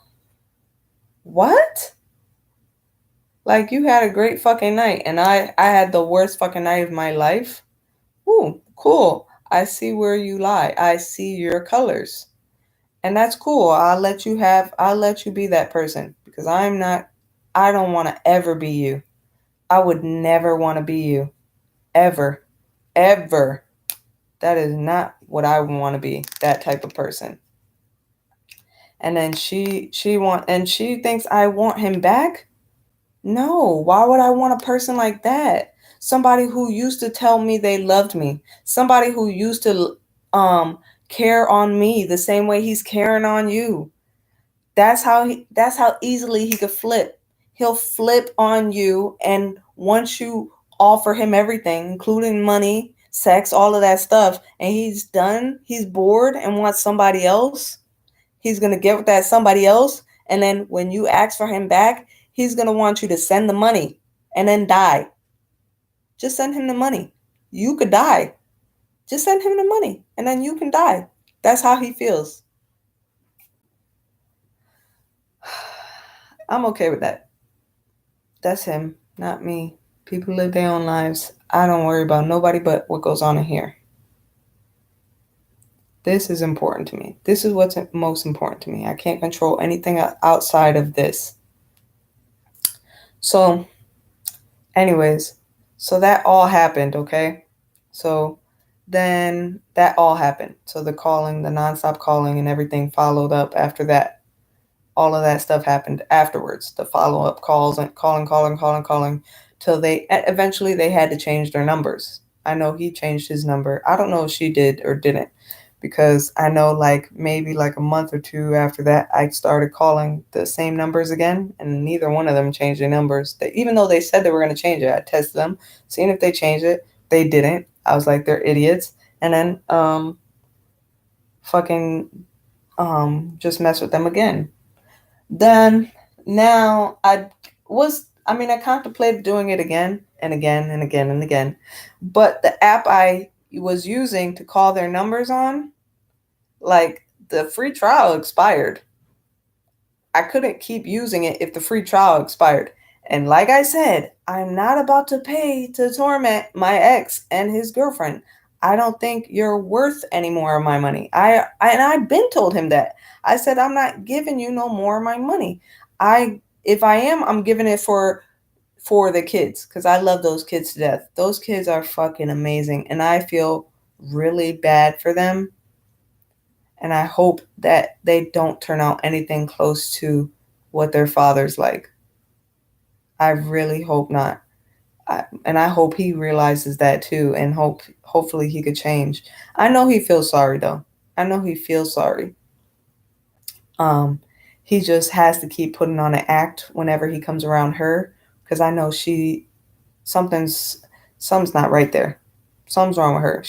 What? Like, you had a great fucking night and I had the worst fucking night of my life. Ooh, cool. I see where you lie. I see your colors. And that's cool. I'll let you be that person because I don't want to ever be you. I would never want to be you. Ever. Ever. That is not what I want to be. That type of person. And then she thinks I want him back? No. Why would I want a person like that? Somebody who used to tell me they loved me. Somebody who used to care on me the same way he's caring on you. That's how easily he could flip. He'll flip on you, and once you offer him everything, including money, sex, all of that stuff, and he's done, he's bored and wants somebody else, he's going to get with that somebody else. And then when you ask for him back, he's going to want you to send the money and then die. Just send him the money. You could die. Just send him the money and then you can die. That's how he feels. I'm okay with that. That's him, not me. People live their own lives. I don't worry about nobody but what goes on in here. This is important to me. This is what's most important to me. I can't control anything outside of this. So, anyways, so that all happened, okay? So then that all happened. So the calling, the nonstop calling and everything followed up after that. All of that stuff happened afterwards. The follow-up calls and calling till they eventually they had to change their numbers. I know he changed his number. I don't know if she did or didn't, because I know like maybe like a month or two after that I started calling the same numbers again, and neither one of them changed their numbers. Even though they said they were going to change it, I tested them, seeing if they changed it. They didn't. I was like, they're idiots. And then fucking just mess with them again. Then now I contemplated doing it again and again and again and again. But the app I was using to call their numbers on, like the free trial expired. I couldn't keep using it if the free trial expired. And like I said, I'm not about to pay to torment my ex and his girlfriend. I don't think you're worth any more of my money. I've been told him that. I said I'm not giving you no more of my money. If I am, I'm giving it for the kids, because I love those kids to death. Those kids are fucking amazing, and I feel really bad for them. And I hope that they don't turn out anything close to what their father's like. I really hope not. And I hope he realizes that too, and hopefully he could change. I know he feels sorry though. I know he feels sorry. He just has to keep putting on an act whenever he comes around her, because I know something's not right there. Something's wrong with her.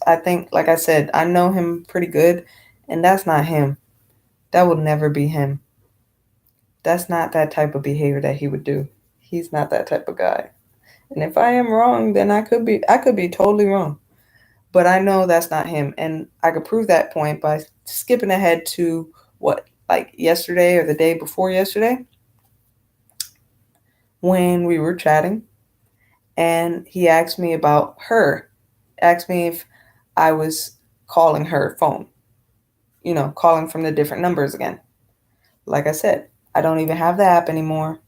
I think, like I said, I know him pretty good, and that's not him. That would never be him. That's not that type of behavior that he would do. He's not that type of guy. And if I am wrong, then I could be totally wrong. But I know that's not him. And I could prove that point by skipping ahead to like yesterday or the day before yesterday, when we were chatting, and he asked me about her. Asked me if I was calling her phone, calling from the different numbers again. Like I said, I don't even have the app anymore.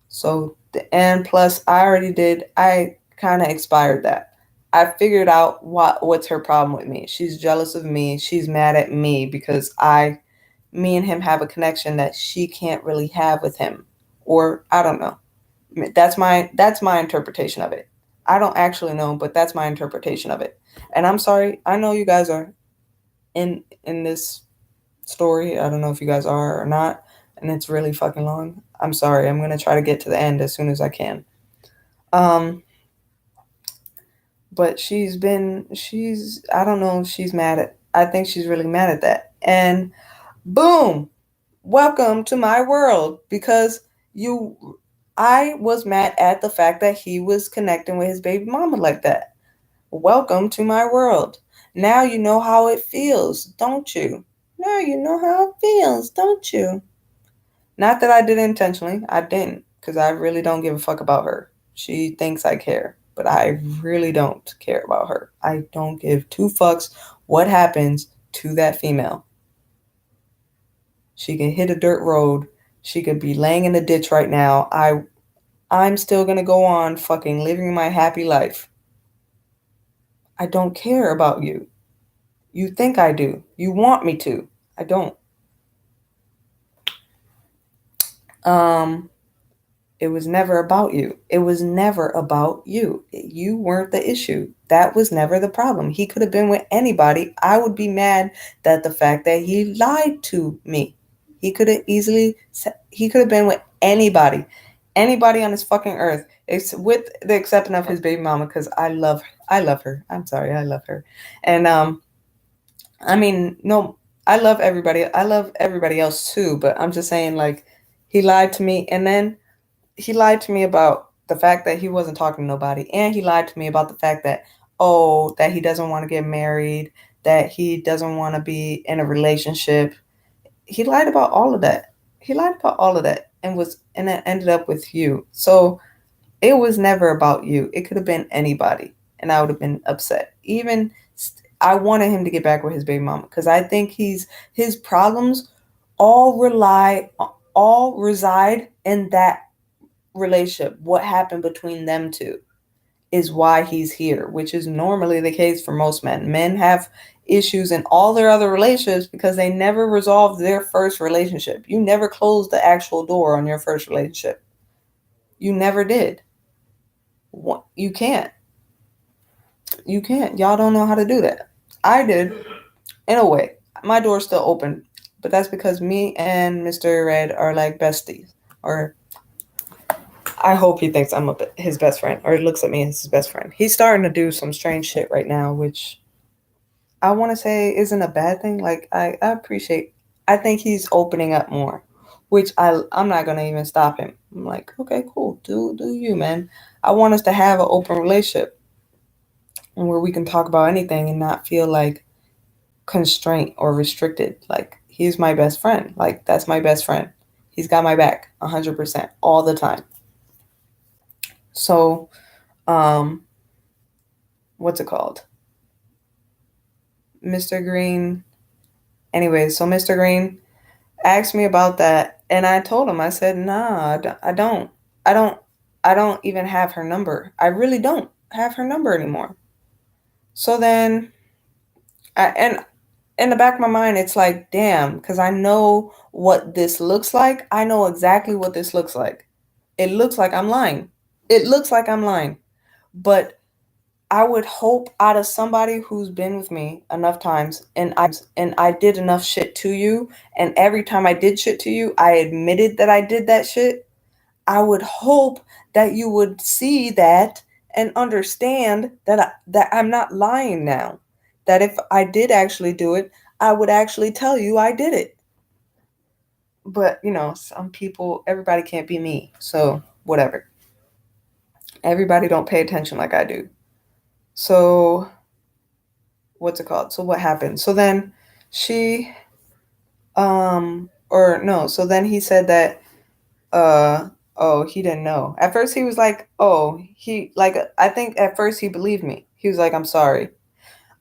So, and plus I kind of expired that. I figured out what's her problem with me. She's jealous of me. She's mad at me because me and him have a connection that she can't really have with him. Or I don't know. That's my interpretation of it. I don't actually know, but that's my interpretation of it. And I'm sorry. I know you guys are in this story. I don't know if you guys are or not, and it's really fucking long. I'm sorry. I'm gonna try to get to the end as soon as I can. But I don't know if she's mad at. I think she's really mad at that. And boom, welcome to my world, because I was mad at the fact that he was connecting with his baby mama like that. Welcome to my world. Now you know how it feels, don't you? Now you know how it feels, don't you? Not that I did it intentionally. I didn't, because I really don't give a fuck about her. She thinks I care, but I really don't care about her. I don't give two fucks what happens to that female. She can hit a dirt road. She could be laying in the ditch right now. I'm still going to go on fucking living my happy life. I don't care about you. You think I do. You want me to. I don't. It was never about you. It was never about you. You weren't the issue. That was never the problem. He could have been with anybody. I would be mad that the fact that he lied to me. He could have been with anybody on this fucking earth. It's with the exception of his baby mama, because I love her. I'm sorry, I love her. And I mean, no, I love everybody. I love everybody else too, but I'm just saying, like, he lied to me, and then he lied to me about the fact that he wasn't talking to nobody, and he lied to me about the fact that, oh, that he doesn't want to get married, that he doesn't want to be in a relationship. He lied about all of that. He lied about all of that, and it ended up with you. So it was never about you. It could have been anybody, and I would have been upset. I wanted him to get back with his baby mama, because I think his problems all reside in that relationship. What happened between them two is why he's here, which is normally the case for most men. Men have issues in all their other relationships because they never resolved their first relationship. You never closed the actual door on your first relationship. You never did. You can't. You can't. Y'all don't know how to do that. I did, in a way. My door's still open, but that's because me and Mr. Red are like besties. Or I hope he thinks I'm his best friend, or he looks at me as his best friend. He's starting to do some strange shit right now, which I want to say isn't a bad thing. Like, I appreciate. I think he's opening up more, which I'm not gonna even stop him. I'm like, okay, cool, do you, man? I want us to have an open relationship where we can talk about anything and not feel like constraint or restricted. Like, he's my best friend. Like, that's my best friend. He's got my back 100% all the time. So, um, what's it called? Mr. Green. Anyway, so Mr. Green asked me about that, and I told him, I said, nah, I don't. I don't. I don't even have her number. I really don't have her number anymore. So then, and in the back of my mind, it's like, damn, because I know what this looks like. I know exactly what this looks like. It looks like I'm lying. It looks like I'm lying. But I would hope, out of somebody who's been with me enough times, and I did enough shit to you, and every time I did shit to you, I admitted that I did that shit. I would hope that you would see that and understand that I'm not lying now. That if I did actually do it, I would actually tell you I did it. But, some people, everybody can't be me. So, whatever. Everybody don't pay attention like I do. So, what's it called? So what happened? So then she or no, so then he said that oh, he didn't know. At first he was like, "Oh, I think at first he believed me. He was like, "I'm sorry."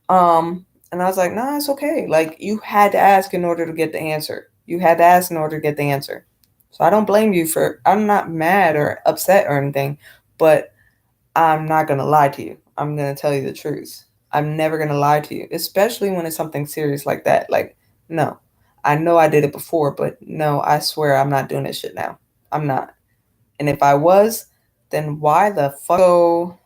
And I was like, "Nah, it's okay. Like, you had to ask in order to get the answer. You had to ask in order to get the answer." So I don't blame you I'm not mad or upset or anything, but I'm not going to lie to you. I'm going to tell you the truth. I'm never going to lie to you, especially when it's something serious like that. Like, no, I know I did it before, but no, I swear I'm not doing this shit now. I'm not. And if I was, then why the fuck? So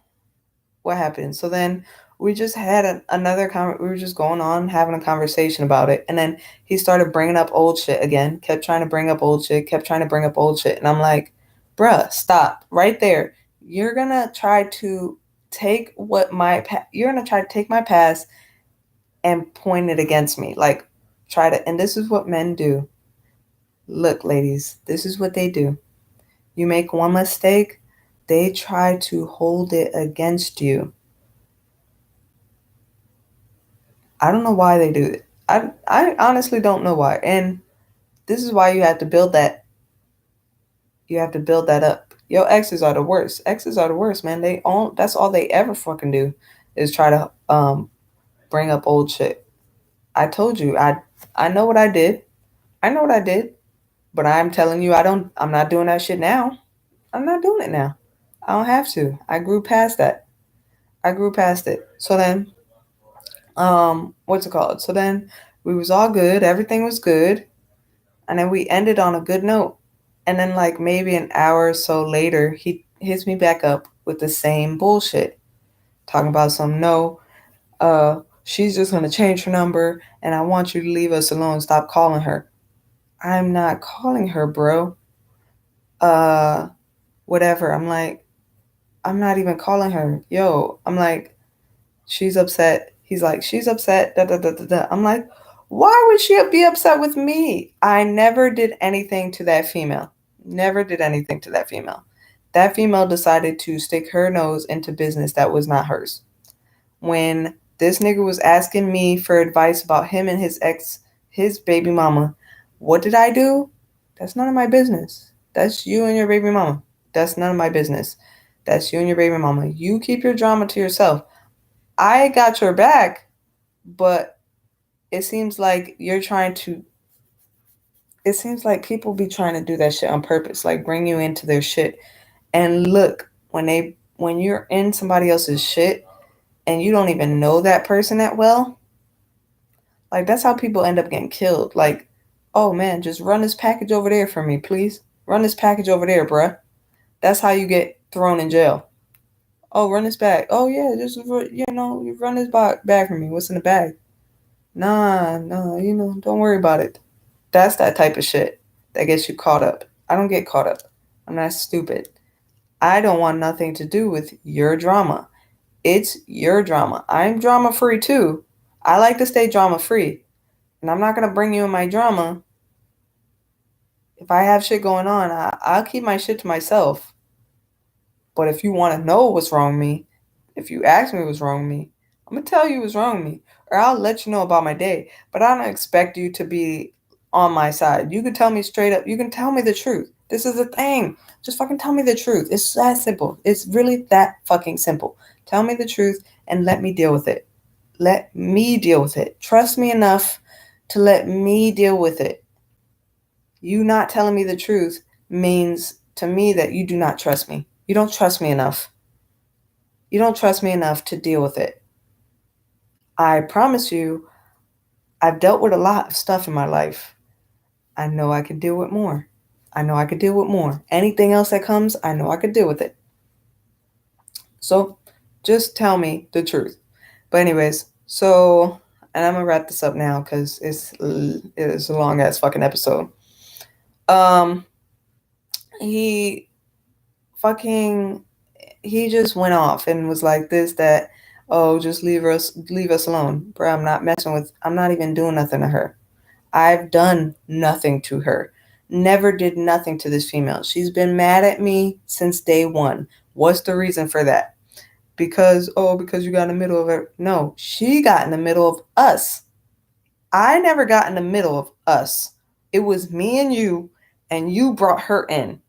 what happened? So then we just had we were just going on having a conversation about it. And then he started bringing up old shit again, kept trying to bring up old shit, kept trying to bring up old shit. And I'm like, bruh, stop right there. You're going to try to you're going to try to take my past and point it against me. Like, and this is what men do. Look, ladies, this is what they do. You make one mistake, they try to hold it against you. I don't know why they do it. I honestly don't know why. And this is why you have to build that. You have to build that up. Yo, exes are the worst. Exes are the worst, man. That's all they ever fucking do is try to bring up old shit. I told you, I know what I did. I know what I did. But I'm telling you, I'm not doing that shit now. I'm not doing it now. I don't have to. I grew past that. I grew past it. So then, what's it called? So then we was all good. Everything was good. And then we ended on a good note. And then, like, maybe an hour or so later, he hits me back up with the same bullshit. Talking about she's just going to change her number and I want you to leave us alone. Stop calling her. I'm not calling her, bro. Whatever. I'm like, I'm not even calling her. Yo, I'm like, she's upset. He's like, she's upset. Da, da, da, da, da. I'm like, why would she be upset with me? I never did anything to that female. Never did anything to that female. That female decided to stick her nose into business that was not hers. When this nigga was asking me for advice about him and his baby mama, what did I do? That's none of my business. That's you and your baby mama. That's none of my business. That's you and your baby mama. You keep your drama to yourself. I got your back, but it seems like it seems like people be trying to do that shit on purpose, like bring you into their shit. And look, when you're in somebody else's shit and you don't even know that person that well, like that's how people end up getting killed. Like, oh man, just run this package over there for me, please. Run this package over there, bruh. That's how you get thrown in jail. Oh, run this bag. Oh yeah, just you run this bag for me. What's in the bag? Nah, nah, don't worry about it. That's that type of shit that gets you caught up. I don't get caught up. I'm not stupid. I don't want nothing to do with your drama. It's your drama. I'm drama free too. I like to stay drama free. And I'm not going to bring you in my drama. If I have shit going on, I'll keep my shit to myself. But if you want to know what's wrong with me, if you ask me what's wrong with me, I'm going to tell you what's wrong with me. Or I'll let you know about my day. But I don't expect you to be on my side. You can tell me straight up. You can tell me the truth. This is the thing. Just fucking tell me the truth. It's that simple. It's really that fucking simple. Tell me the truth and let me deal with it. Let me deal with it. Trust me enough to let me deal with it. You not telling me the truth means to me that you do not trust me. You don't trust me enough. You don't trust me enough to deal with it. I promise you, I've dealt with a lot of stuff in my life. I know I could deal with more. I know I could deal with more. Anything else that comes, I know I could deal with it. So just tell me the truth. But anyways, so, and I'm gonna wrap this up now because it's a long ass fucking episode. Um, he fucking he just went off and was like this, that, oh, just leave us alone. Bro, I'm not even doing nothing to her. I've done nothing to her. Never did nothing to this female. She's been mad at me since day one. What's the reason for that? Because you got in the middle of it. No, she got in the middle of us. I never got in the middle of us. It was me and you brought her in.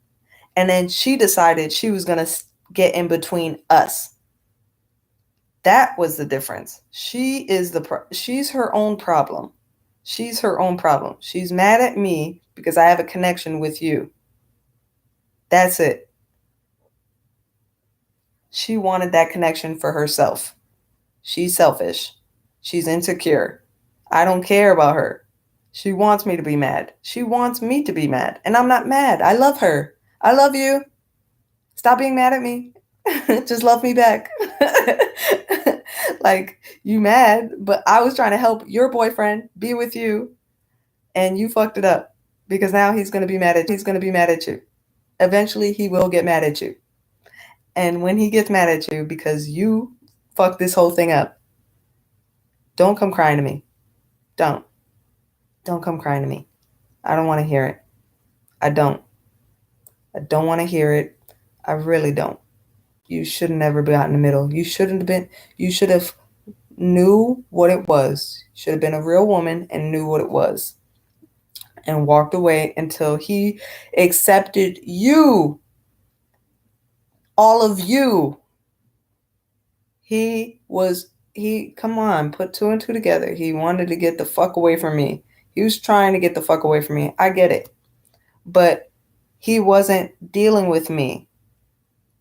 And then she decided she was going to get in between us. That was the difference. She's her own problem. She's her own problem. She's mad at me because I have a connection with you. That's it. She wanted that connection for herself. She's selfish. She's insecure. I don't care about her. She wants me to be mad. She wants me to be mad. And I'm not mad. I love her. I love you. Stop being mad at me. Just love me back. Like, you mad, but I was trying to help your boyfriend be with you, and you fucked it up because now he's going to be mad at you. Eventually, he will get mad at you. And when he gets mad at you because you fucked this whole thing up, don't come crying to me. Don't. Don't come crying to me. I don't want to hear it. I don't. I don't want to hear it. I really don't. You should have never got in the middle. You should have knew what it was. Should have been a real woman and knew what it was. And walked away until he accepted you. All of you. Come on, put two and two together. He wanted to get the fuck away from me. He was trying to get the fuck away from me. I get it. But he wasn't dealing with me.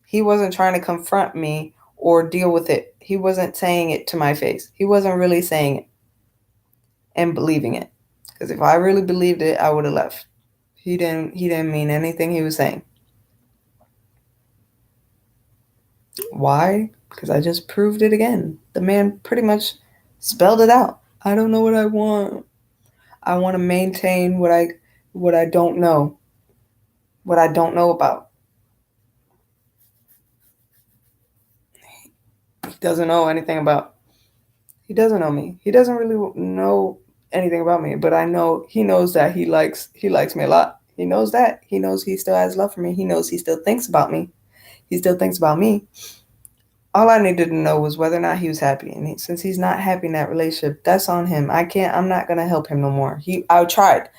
He wasn't trying to confront me or deal with it. He wasn't saying it to my face. He wasn't really saying it and believing it. Because if I really believed it, I would have left. He didn't mean anything he was saying. Why? Because I just proved it again. The man pretty much spelled it out. I don't know what I want. I want to maintain what I don't know. What I don't know about. doesn't know anything about. He doesn't know me. He doesn't really know anything about me, but I know he knows that he likes me a lot. He knows that. He knows he still has love for me. He knows he still thinks about me. He still thinks about me. All I needed to know was whether or not he was happy. And since he's not happy in that relationship, that's on him. I'm not going to help him no more. I tried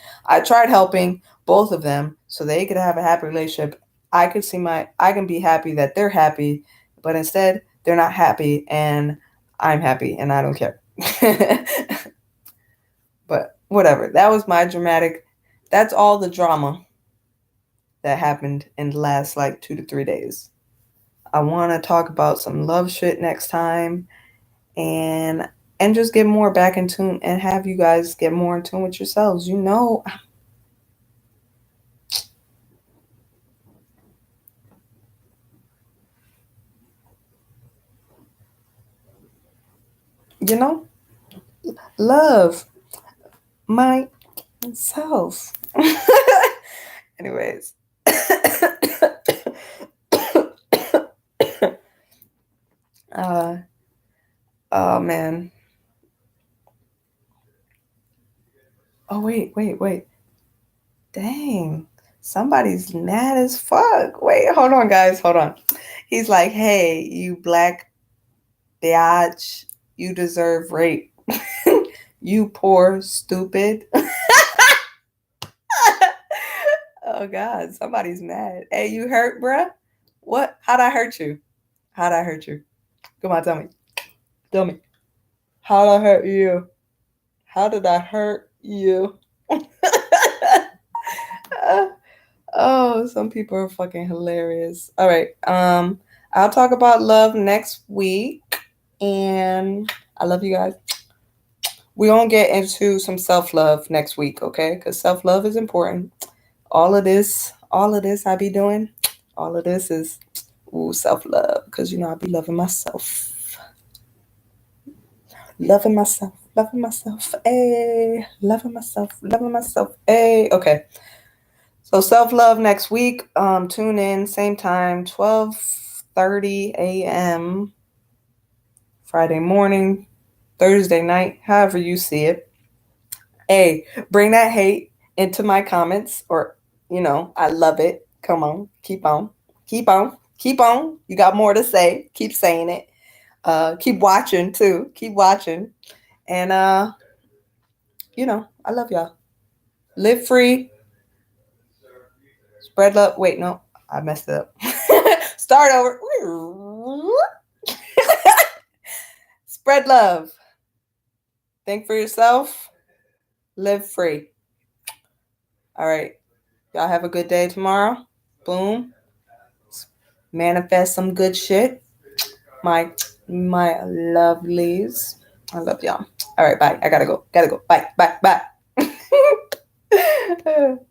helping both of them so they could have a happy relationship. I can be happy that they're happy, but instead they're not happy and I'm happy and I don't care. But whatever. That's all the drama that happened in the last like 2 to 3 days. I want to talk about some love shit next time and just get more back in tune and have you guys get more in tune with yourselves. You know, love myself. Anyways. uh oh man. Oh wait. Dang. Somebody's mad as fuck. Wait, hold on, guys. Hold on. He's like, hey, you black biatch, you deserve rape. You poor stupid. Oh God, somebody's mad. Hey, you hurt, bruh? What? How'd I hurt you? How'd I hurt you? Come on, tell me. Tell me. How'd I hurt you? How did I hurt you? Oh, some people are fucking hilarious. All right. I'll talk about love next week. And I love you guys. We're gonna get into some self-love next week, okay? Because self-love is important. All of this I be doing, all of this is self-love. Because I be loving myself. Loving myself. Loving myself. Hey. Loving myself. Loving myself. Hey. Okay. So self-love next week. Tune in, same time, 12:30 a.m. Friday morning, Thursday night, however you see it. Hey, bring that hate into my comments or, I love it. Come on, keep on, keep on, keep on. You got more to say. Keep saying it. Keep watching too. Keep watching. And, I love y'all. Live free. Spread love. Wait, no, I messed it up. Start over. Spread love. Think for yourself. Live free. All right. Y'all have a good day tomorrow. Boom. Manifest some good shit. My lovelies. I love y'all. All right, bye. I gotta go. Bye.